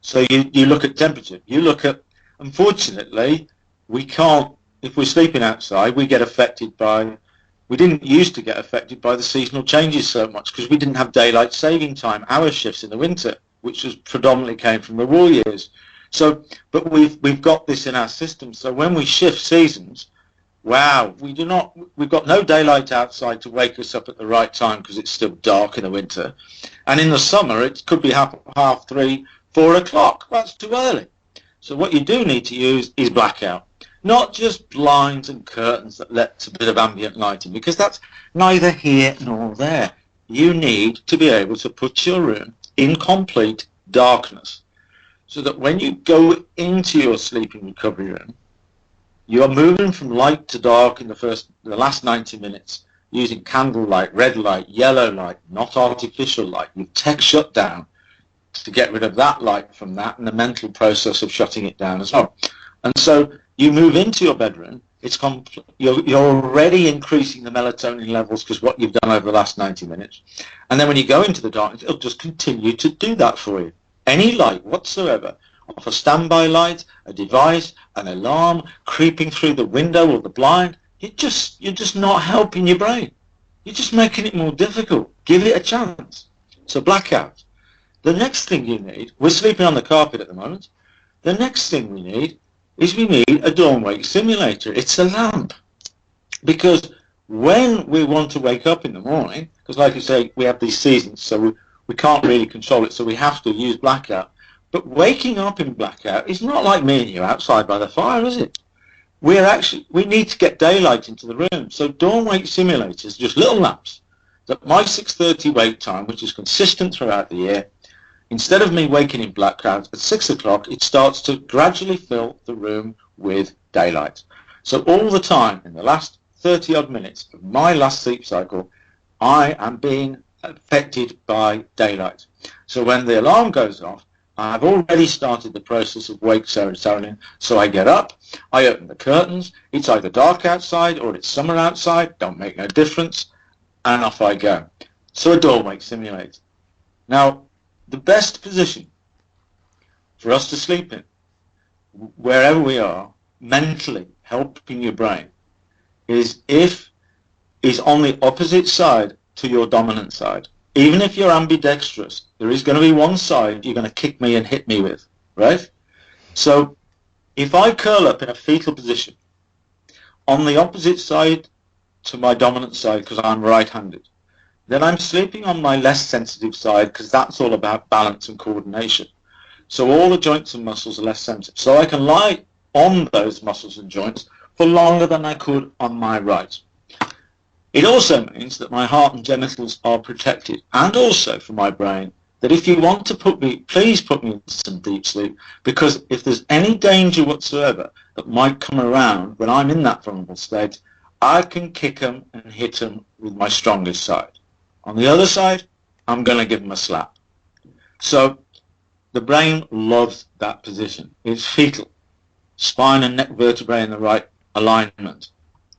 So you look at temperature. You look at, unfortunately, we can't, if we're sleeping outside, we didn't used to get affected by the seasonal changes so much because we didn't have daylight saving time, hour shifts in the winter, which was predominantly came from the war years. So, but we've got this in our system. So when we shift seasons, wow, we've got no daylight outside to wake us up at the right time because it's still dark in the winter. And in the summer, it could be half 3, 4 o'clock. That's too early. So what you do need to use is blackout. Not just blinds and curtains that let a bit of ambient light in, because that's neither here nor there. You need to be able to put your room in complete darkness so that when you go into your sleeping recovery room, you are moving from light to dark in the last 90 minutes, using candle light, red light, yellow light, not artificial light. You've tech shut down to get rid of that light from that and the mental process of shutting it down as well. And so you move into your bedroom, you're already increasing the melatonin levels because what you've done over the last 90 minutes. And then when you go into the darkness, it'll just continue to do that for you. Any light whatsoever, off a standby light, a device, an alarm, creeping through the window or the blind, you're just not helping your brain. You're just making it more difficult. Give it a chance. So blackout. The next thing you need, we're sleeping on the carpet at the moment, the next thing we need is we need a dawn wake simulator. It's a lamp. Because when we want to wake up in the morning, because like you say, we have these seasons, so we can't really control it, so we have to use blackout. But waking up in blackout is not like me and you outside by the fire, is it? We need to get daylight into the room. So dawn wake simulators, just little lamps, that my 6:30 wake time, which is consistent throughout the year, instead of me waking in blackout at 6 o'clock, it starts to gradually fill the room with daylight. So all the time in the last 30 odd minutes of my last sleep cycle, I am being affected by daylight. So when the alarm goes off, I've already started the process of wake serotonin. So I get up, I open the curtains, it's either dark outside or it's summer outside, don't make no difference, and off I go. So a dawn wake simulator. Now, the best position for us to sleep in, wherever we are, mentally helping your brain, is on the opposite side to your dominant side. Even if you're ambidextrous, there is going to be one side you're going to kick me and hit me with, right? So if I curl up in a fetal position on the opposite side to my dominant side because I'm right-handed, then I'm sleeping on my less sensitive side because that's all about balance and coordination. So all the joints and muscles are less sensitive. So I can lie on those muscles and joints for longer than I could on my right. It also means that my heart and genitals are protected, and also for my brain, that if you want to please put me into some deep sleep, because if there's any danger whatsoever that might come around when I'm in that vulnerable state, I can kick them and hit them with my strongest side. On the other side, I'm going to give them a slap. So the brain loves that position. It's fetal. Spine and neck vertebrae in the right alignment.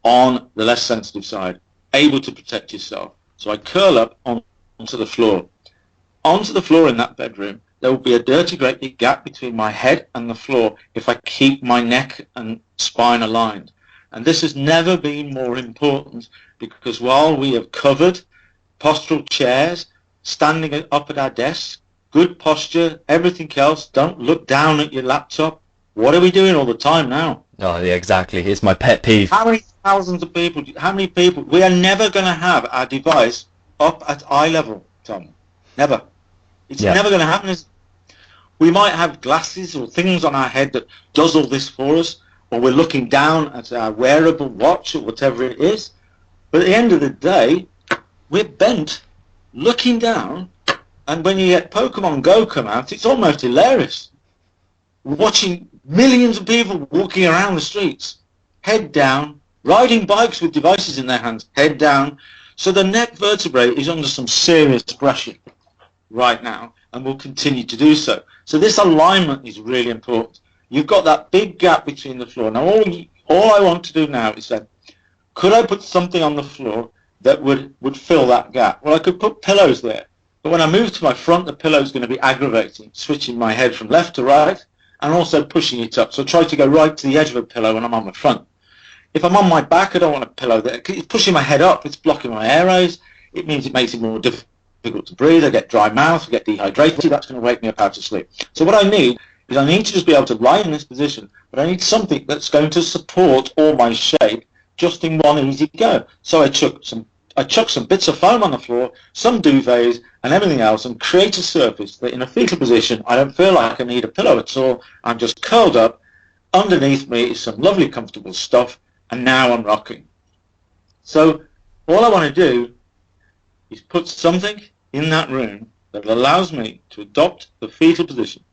On the less sensitive side, able to protect yourself. So I curl up onto the floor. Onto the floor in that bedroom, there will be a dirty great big gap between my head and the floor if I keep my neck and spine aligned. And this has never been more important, because while we have covered postural chairs, standing up at our desks, good posture, everything else, don't look down at your laptop. What are we doing all the time now? Oh, yeah, exactly. It's my pet peeve. How many thousands of people, we are never going to have our device up at eye level, Tom. Never. It's never going to happen. We might have glasses or things on our head that does all this for us, or we're looking down at our wearable watch or whatever it is. But at the end of the day, we're bent, looking down, and when you get Pokemon Go come out, it's almost hilarious. Watching millions of people walking around the streets, head down, riding bikes with devices in their hands, head down. So the neck vertebrae is under some serious pressure right now, and will continue to do so. So this alignment is really important. You've got that big gap between the floor. Now all I want to do now is say, could I put something on the floor that would fill that gap? Well, I could put pillows there. But when I move to my front, the pillow is going to be aggravating, switching my head from left to right, and also pushing it up. So try to go right to the edge of a pillow when I'm on my front. If I'm on my back, I don't want a pillow there. It's pushing my head up. It's blocking my airways. It means it makes it more difficult to breathe. I get dry mouth. I get dehydrated. That's going to wake me up out of sleep. So what I need to just be able to lie in this position, but I need something that's going to support all my shape just in one easy go. So I chuck some bits of foam on the floor, some duvets and everything else, and create a surface that in a fetal position I don't feel like I need a pillow at all. I'm just curled up. Underneath me is some lovely comfortable stuff, and now I'm rocking. So all I want to do is put something in that room that allows me to adopt the fetal position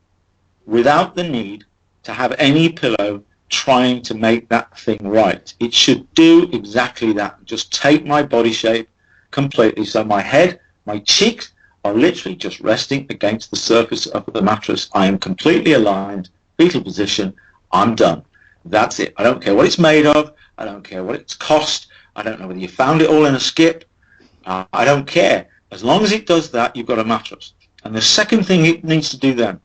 without the need to have any pillow trying to make that thing right. It should do exactly that. Just take my body shape completely. So my head, my cheeks are literally just resting against the surface of the mattress. I am completely aligned, fetal position. I'm done. That's it. I don't care what it's made of. I don't care what it's cost. I don't know whether you found it all in a skip. I don't care. As long as it does that, you've got a mattress. And the second thing it needs to do then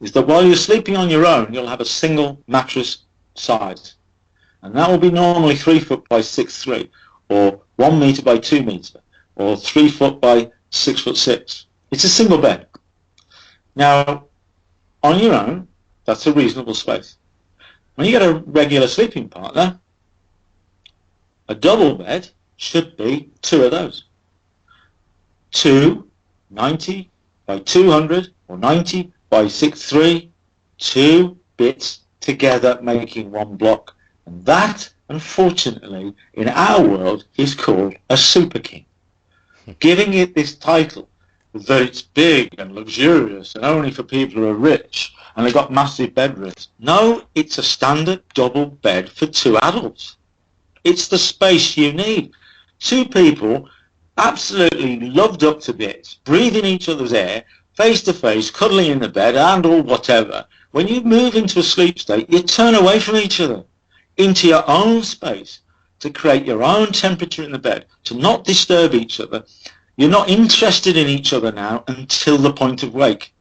is that while you're sleeping on your own, you'll have a single mattress size. And that will be normally 3 foot by 6'3", or 1 meter by 2 meter, or 3 foot by 6'6". It's a single bed. Now, on your own, that's a reasonable space. When you get a regular sleeping partner, a double bed should be 2 of those. 2 90 by 200 or 90 by 6'3", 2 bits together making 1 block. And that, unfortunately, in our world is called a super king. Giving it this title that it's big and luxurious and only for people who are rich and they've got massive bedrooms. No, it's a standard double bed for 2 adults. It's the space you need. 2 people absolutely loved up to bits, breathing each other's air, face to face, cuddling in the bed and or whatever. When you move into a sleep state, you turn away from each other into your own space to create your own temperature in the bed, to not disturb each other. You're not interested in each other now until the point of wake.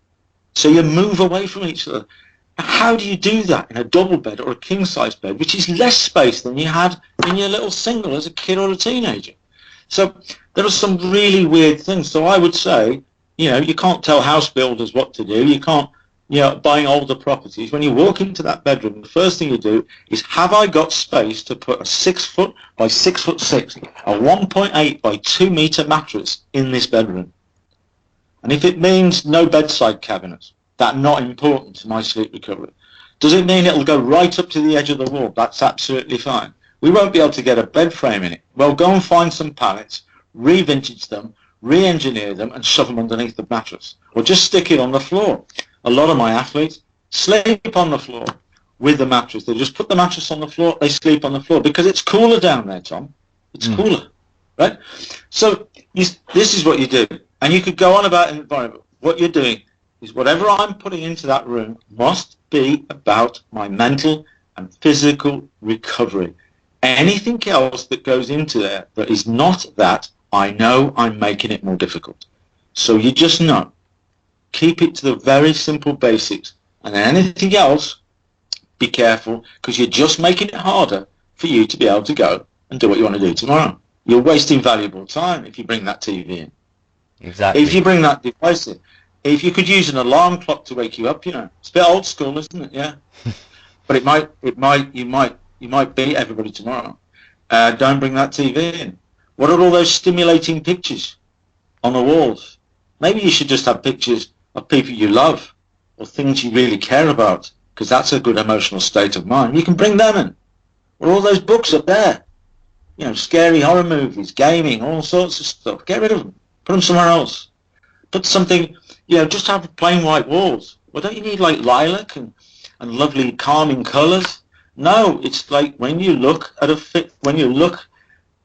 So you move away from each other. How do you do that in a double bed or a king-size bed, which is less space than you had in your little single as a kid or a teenager? So there are some really weird things. So I would say, you can't tell house builders what to do. You can't, buying older properties. When you walk into that bedroom, the first thing you do is, have I got space to put a 6 foot by 6'6", a 1.8 by 2 meter mattress in this bedroom? And if it means no bedside cabinets, that's not important to my sleep recovery. Does it mean it'll go right up to the edge of the wall? That's absolutely fine. We won't be able to get a bed frame in it. Well, go and find some pallets, re-vintage them, re-engineer them and shove them underneath the mattress. Or just stick it on the floor. A lot of my athletes sleep on the floor with the mattress. They just put the mattress on the floor, they sleep on the floor because it's cooler down there, Tom. It's cooler, right? So this is what you do. And you could go on about an environment. What you're doing is whatever I'm putting into that room must be about my mental and physical recovery. Anything else that goes into there that is not that, I know I'm making it more difficult. So you just know. Keep it to the very simple basics. And then anything else, be careful, because you're just making it harder for you to be able to go and do what you want to do tomorrow. You're wasting valuable time if you bring that TV in. Exactly. If you bring that device in. If you could use an alarm clock to wake you up, it's a bit old school, isn't it? Yeah. But you might beat everybody tomorrow. Don't bring that TV in. What are all those stimulating pictures on the walls? Maybe you should just have pictures of people you love or things you really care about, because that's a good emotional state of mind. You can bring them in. Or all those books up there. Scary horror movies, gaming, all sorts of stuff. Get rid of them. Put them somewhere else. Put something, just have plain white walls. Well, don't you need like lilac and lovely calming colours? No, it's like when you look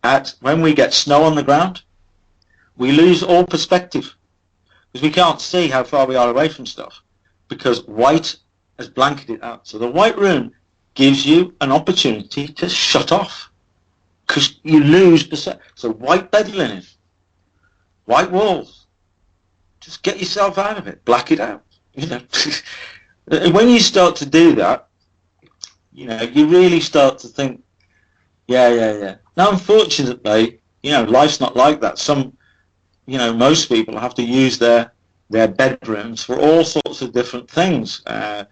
at when we get snow on the ground, we lose all perspective because we can't see how far we are away from stuff because white has blanketed it out. So the white room gives you an opportunity to shut off because you lose perception. So white bed linen, white walls, just get yourself out of it, black it out. When you start to do that, you really start to think, yeah. Now, unfortunately, life's not like that. Most people have to use their bedrooms for all sorts of different things. There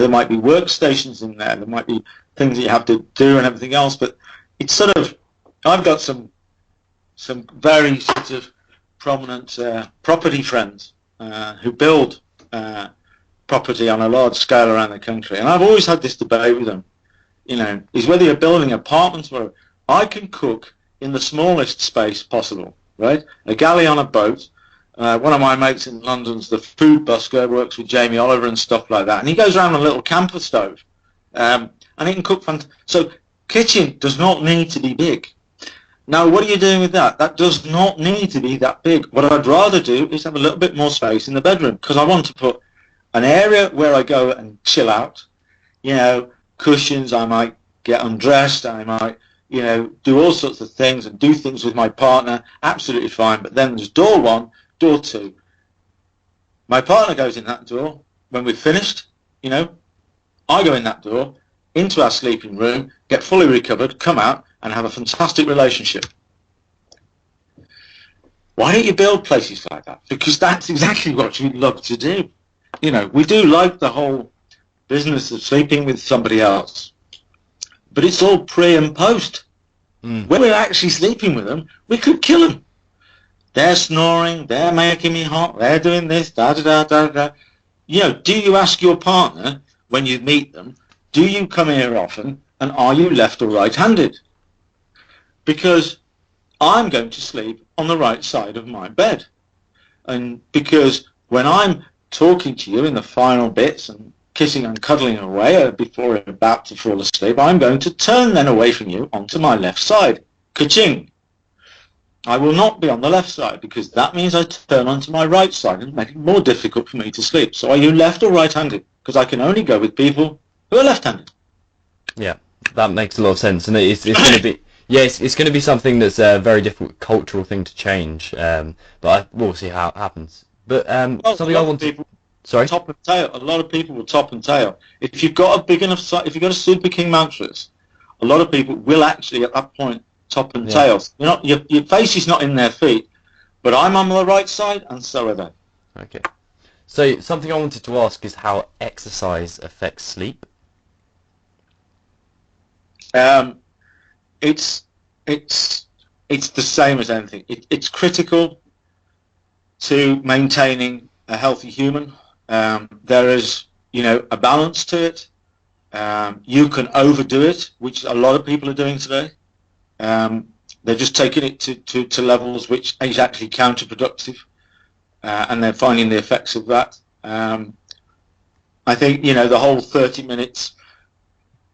might be workstations in there. There might be things that you have to do and everything else. But it's sort of, I've got some very sort of prominent property friends who build property on a large scale around the country. And I've always had this debate with them, is whether you're building apartments where I can cook in the smallest space possible, right? A galley on a boat. One of my mates in London's the food busker, works with Jamie Oliver and stuff like that. And he goes around on a little camper stove and it can cook so kitchen does not need to be big. Now, what are you doing with that? That does not need to be that big. What I'd rather do is have a little bit more space in the bedroom, because I want to put an area where I go and chill out. You know, cushions, I might get undressed, I might, you know, do all sorts of things and do things with my partner, absolutely fine. But then there's door one, door two. My partner goes in that door. When we've finished, you know, I go in that door, into our sleeping room, get fully recovered, come out, and have a fantastic relationship. Why don't you build places like that? Because that's exactly what you'd love to do. You know, we do like the whole business of sleeping with somebody else, but it's all pre and post. When we're actually sleeping with them, we could kill them. They're snoring, they're making me hot, they're doing this, da-da-da-da-da. You know, do you ask your partner when you meet them, do you come here often, and are you left or right-handed? Because I'm going to sleep on the right side of my bed. And because when I'm talking to you in the final bits and kissing and cuddling away before we're about to fall asleep, I'm going to turn then away from you onto my left side. Ka-ching! I will not be on the left side, because that means I turn onto my right side and make it more difficult for me to sleep. So are you left or right-handed? Because I can only go with people who are left-handed. Yeah, that makes a lot of sense, and it's going to be it's going to be something that's a very difficult cultural thing to change. But we'll see how it happens. But something I want to. Sorry. Top and tail. A lot of people will top and tail. If you've got a big enough site, if you've got a Super King mattress, a lot of people will actually at that point top and tail. You're not, your face is not in their feet, but I'm on the right side, and so are they. Okay. So something I wanted to ask is how exercise affects sleep. It's the same as anything. It's critical to maintaining a healthy human. There is, you know, a balance to it. You can overdo it, which a lot of people are doing today. They're just taking it to levels which is actually counterproductive, and they're finding the effects of that. I think, you know, the whole 30 minutes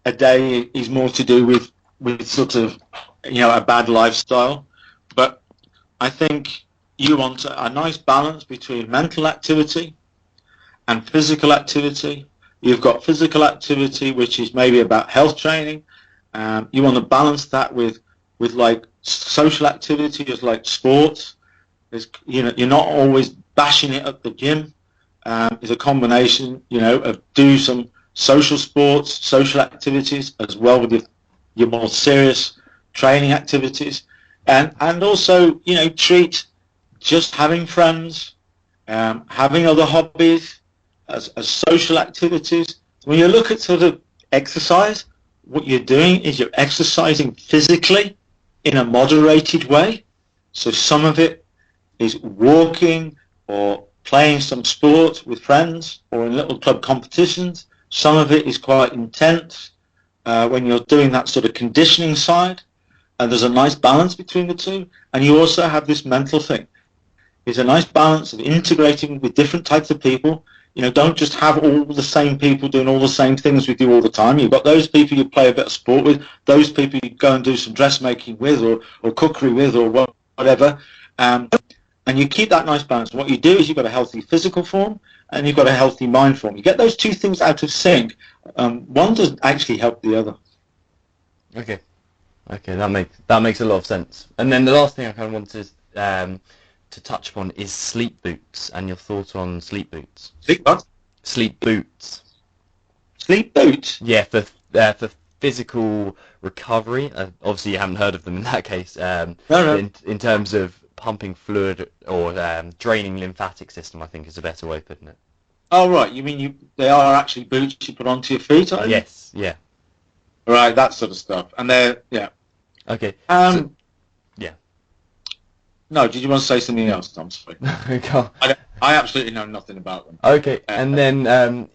a day is more to do with sort of, you know, a bad lifestyle. But I think you want a nice balance between mental activity and physical activity. You've got physical activity, which is maybe about health training. You want to balance that with like social activity, just like sports. You know, you're not always bashing it at the gym. It's a combination, you know, of do some social sports, social activities, as well with your more serious training activities, and also, you know, treat just having friends, having other hobbies as social activities. When you look at sort of exercise, what you're doing is you're exercising physically in a moderated way. So some of it is walking or playing some sport with friends or in little club competitions. Some of it is quite intense when you're doing that sort of conditioning side, and there's a nice balance between the two. And you also have this mental thing. It's a nice balance of integrating with different types of people. You know, don't just have all the same people doing all the same things with you all the time. You've got those people you play a bit of sport with, those people you go and do some dressmaking with or cookery with or whatever. And you keep that nice balance. What you do is you've got a healthy physical form and you've got a healthy mind form. You get those two things out of sync. One doesn't actually help the other. Okay, that makes a lot of sense. And then the last thing I kind of wanted to touch upon is sleep boots and your thoughts on sleep boots. Sleep what? Sleep boots. Sleep boots? Yeah, for physical recovery. Obviously, you haven't heard of them in that case. No. In terms of pumping fluid or draining lymphatic system, I think is a better way of putting it. Oh, right. You mean they are actually boots you put onto your feet, are you? Yes, yeah. Right, that sort of stuff. And they're, yeah. Okay. Yeah. No, did you want to say something else, Tom? Sorry. I absolutely know nothing about them. Okay, and then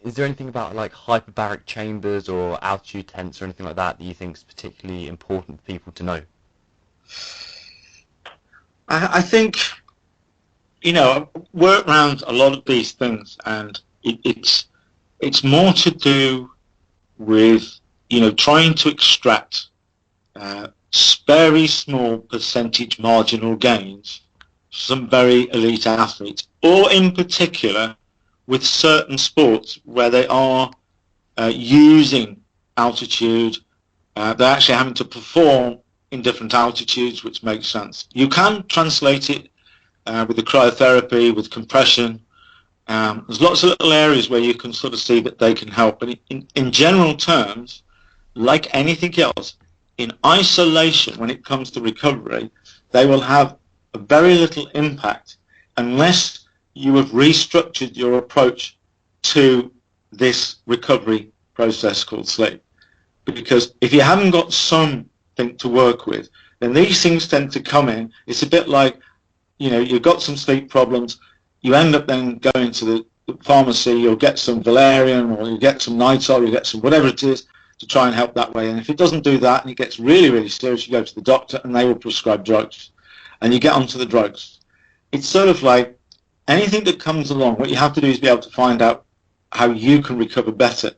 is there anything about like hyperbaric chambers or altitude tents or anything like that you think is particularly important for people to know? I think, you know, I work around a lot of these things, and it's more to do with, trying to extract very small percentage marginal gains, some very elite athletes, or in particular with certain sports where they are using altitude, they're actually having to perform in different altitudes, which makes sense. You can translate it with the cryotherapy, with compression. There's lots of little areas where you can sort of see that they can help. But in general terms, like anything else, in isolation when it comes to recovery, they will have a very little impact unless you have restructured your approach to this recovery process called sleep. Because if you haven't got something to work with, then these things tend to come in. It's a bit like, you've got some sleep problems, you end up then going to the pharmacy, you'll get some valerian, or you get some Nitol, you get some whatever it is, to try and help that way. And if it doesn't do that and it gets really, really serious, you go to the doctor and they will prescribe drugs. And you get onto the drugs. It's sort of like anything that comes along, what you have to do is be able to find out how you can recover better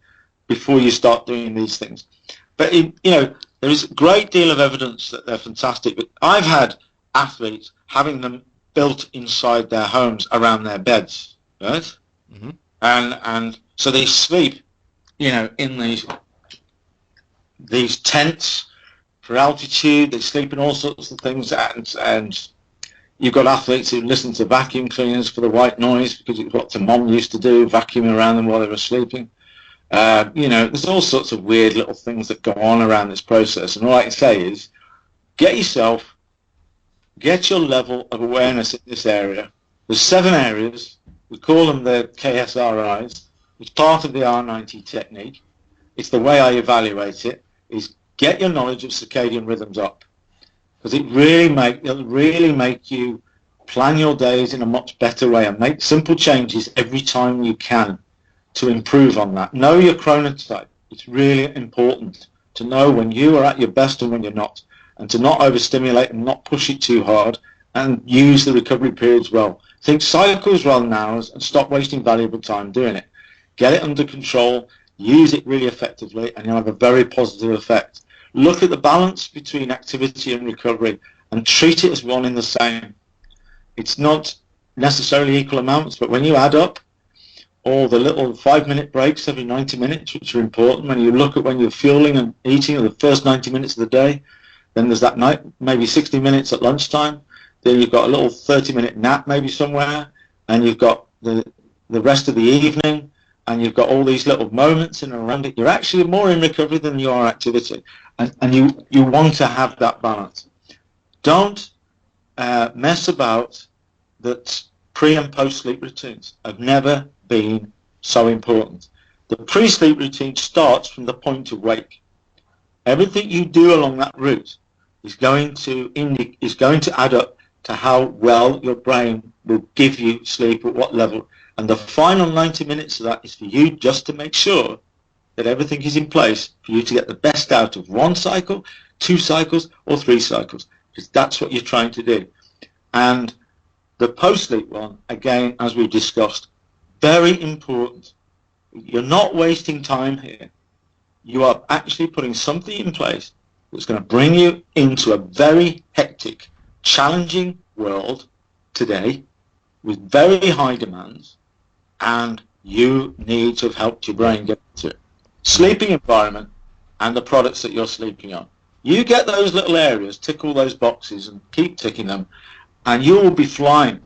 before you start doing these things. But, there is a great deal of evidence that they're fantastic. But I've had athletes having them built inside their homes around their beds, right? Mm-hmm. And so they sleep, in these tents for altitude. They sleep in all sorts of things, and you've got athletes who listen to vacuum cleaners for the white noise because it's what their mom used to do, vacuuming around them while they were sleeping. There's all sorts of weird little things that go on around this process, and all I can say is get your level of awareness in this area. There's 7 areas. We call them the KSRIs. It's part of the R90 technique. It's the way I evaluate it, is get your knowledge of circadian rhythms up, because it'll really make you plan your days in a much better way and make simple changes every time you can to improve on that. Know your chronotype. It's really important to know when you are at your best and when you're not, and to not overstimulate and not push it too hard, and use the recovery periods well. Think cycles rather than hours, and stop wasting valuable time doing it. Get it under control, use it really effectively, and you'll have a very positive effect. Look at the balance between activity and recovery and treat it as one in the same. It's not necessarily equal amounts, but when you add up all the little 5-minute breaks every 90 minutes, which are important, when you look at when you're fueling and eating the first 90 minutes of the day, then there's that night, maybe 60 minutes at lunchtime, then you've got a little 30-minute nap maybe somewhere, and you've got the rest of the evening, and you've got all these little moments in and around it. You're actually more in recovery than you are activity, and you want to have that balance. Don't mess about. That pre and post sleep routines have never been so important. The pre-sleep routine starts from the point of wake. Everything you do along that route is going to add up to how well your brain will give you sleep at what level. And the final 90 minutes of that is for you just to make sure that everything is in place for you to get the best out of 1 cycle, 2 cycles, or 3 cycles, because that's what you're trying to do. And the post-sleep one, again, as we discussed, very important. You're not wasting time here. You are actually putting something in place that's going to bring you into a very hectic, challenging world today with very high demands, and you need to have helped your brain get to it. Sleeping environment and the products that you're sleeping on. You get those little areas, tick all those boxes and keep ticking them, and you will be flying.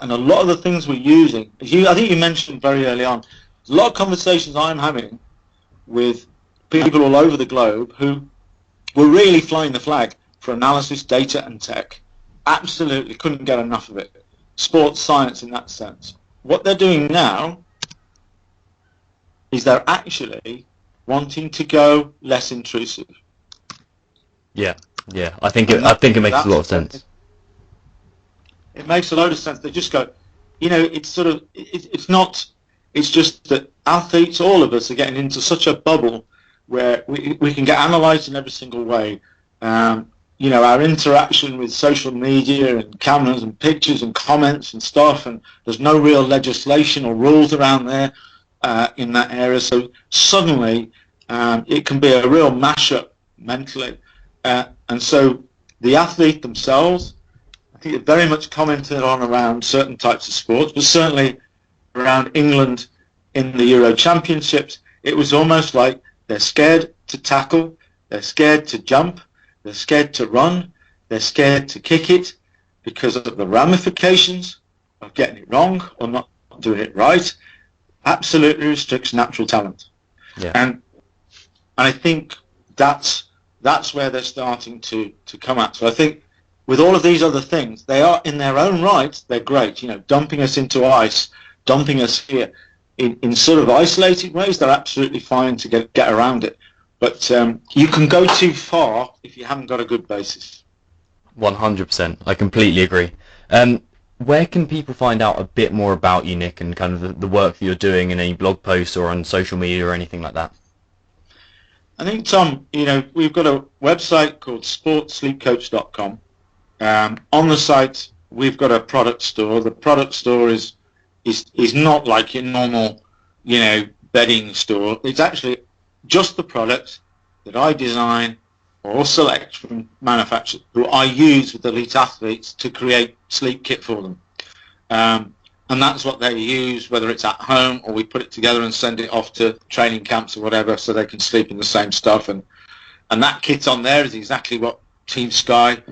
And a lot of the things we're using, I think you mentioned very early on, a lot of conversations I'm having with people all over the globe who were really flying the flag for analysis, data and tech. Absolutely couldn't get enough of it. Sports science in that sense. What they're doing now is they're actually wanting to go less intrusive. Yeah. I think it makes a lot of sense. It makes a load of sense. They just go, it's sort of, it's just that athletes, all of us, are getting into such a bubble where we can get analysed in every single way. Our interaction with social media and cameras and pictures and comments and stuff, and there's no real legislation or rules around there in that area. So suddenly It can be a real mashup mentally. And so the athlete themselves, I think it very much commented on around certain types of sports, but certainly around England in the Euro Championships, it was almost like they're scared to tackle, they're scared to jump, they're scared to run, they're scared to kick it because of the ramifications of getting it wrong or not doing it right. Absolutely restricts natural talent. Yeah. And I think that's where they're starting to come at. So I think with all of these other things, they are in their own right, they're great. You know, dumping us into ice, dumping us here in sort of isolated ways, they're absolutely fine to get around it. But you can go too far if you haven't got a good basis. 100%. I completely agree. Where can people find out a bit more about you, Nick, and kind of the work that you're doing in any blog posts or on social media or anything like that? I think, Tom, you know, we've got a website called sportsleepcoach.com. On the site, we've got a product store. The product store is not like your normal, you know, bedding store. It's actually just the products that I design or select from manufacturers who I use with elite athletes to create sleep kit for them. And that's what they use, whether it's at home or we put it together and send it off to training camps or whatever so they can sleep in the same stuff. And that kit on there is exactly what Team Sky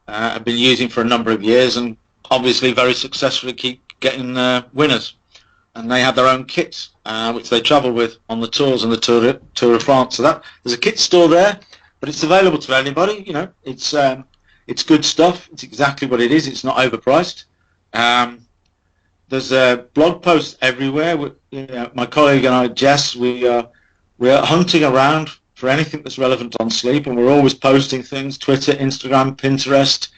have been using for a number of years and obviously very successfully keep getting winners. And they have their own kits, which they travel with on the tours and the Tour of France. So there's a kit store there, but it's available to anybody. You know, it's good stuff. It's exactly what it is. It's not overpriced. There's blog posts everywhere. You know, my colleague and I, Jess, we are hunting around for anything that's relevant on sleep, and we're always posting things: Twitter, Instagram, Pinterest,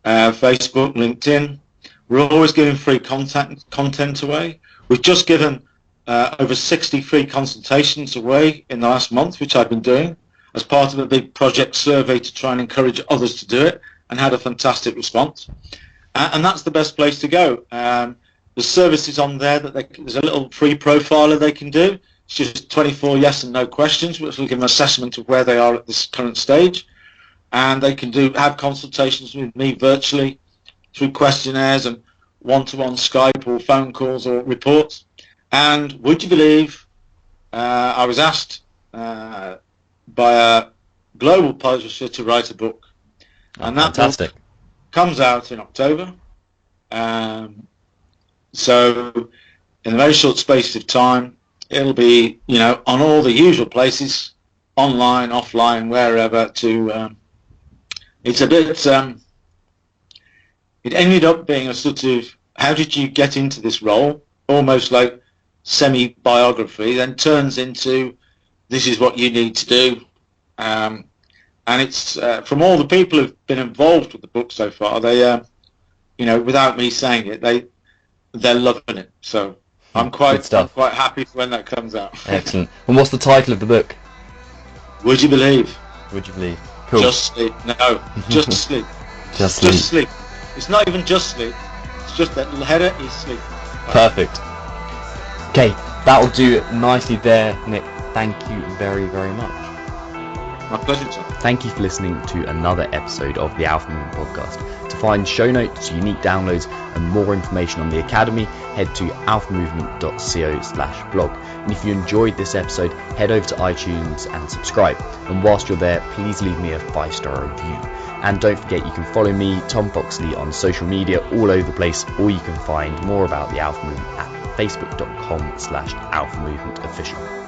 Facebook, LinkedIn. We're always giving free content away. We've just given over 60 free consultations away in the last month, which I've been doing as part of a big project survey to try and encourage others to do it, and had a fantastic response. And that's the best place to go. There's services on there there's a little free profiler they can do. It's just 24 yes and no questions, which will give them an assessment of where they are at this current stage. And they can have consultations with me virtually through questionnaires and one-to-one Skype or phone calls or reports. And would you believe I was asked by a global publisher to write a book. And that fantastic. Book comes out in October. So in a very short space of time, it'll be, you know, on all the usual places, online, offline, wherever. It's a bit. It ended up being a sort of, how did you get into this role? Almost like semi-biography, then turns into, this is what you need to do. And it's from all the people who've been involved with the book so far, they, you know, without me saying it, they're loving it. So I'm quite happy when that comes out. Excellent. And what's the title of the book? Would you believe? Would you believe? Cool. Just sleep. No, just sleep. Just sleep. It's not even just sleep. It's just that header is sleep. Perfect. Okay, that'll do it nicely there, Nick. Thank you very, very much. My pleasure, Tom. Thank you for listening to another episode of the Alpha Movement Podcast. To find show notes, unique downloads, and more information on the Academy, head to alphamovement.co/blog. And if you enjoyed this episode, head over to iTunes and subscribe. And whilst you're there, please leave me a 5-star review. And don't forget, you can follow me, Tom Foxley, on social media all over the place, or you can find more about the Alpha Movement at facebook.com/alphamovementofficial.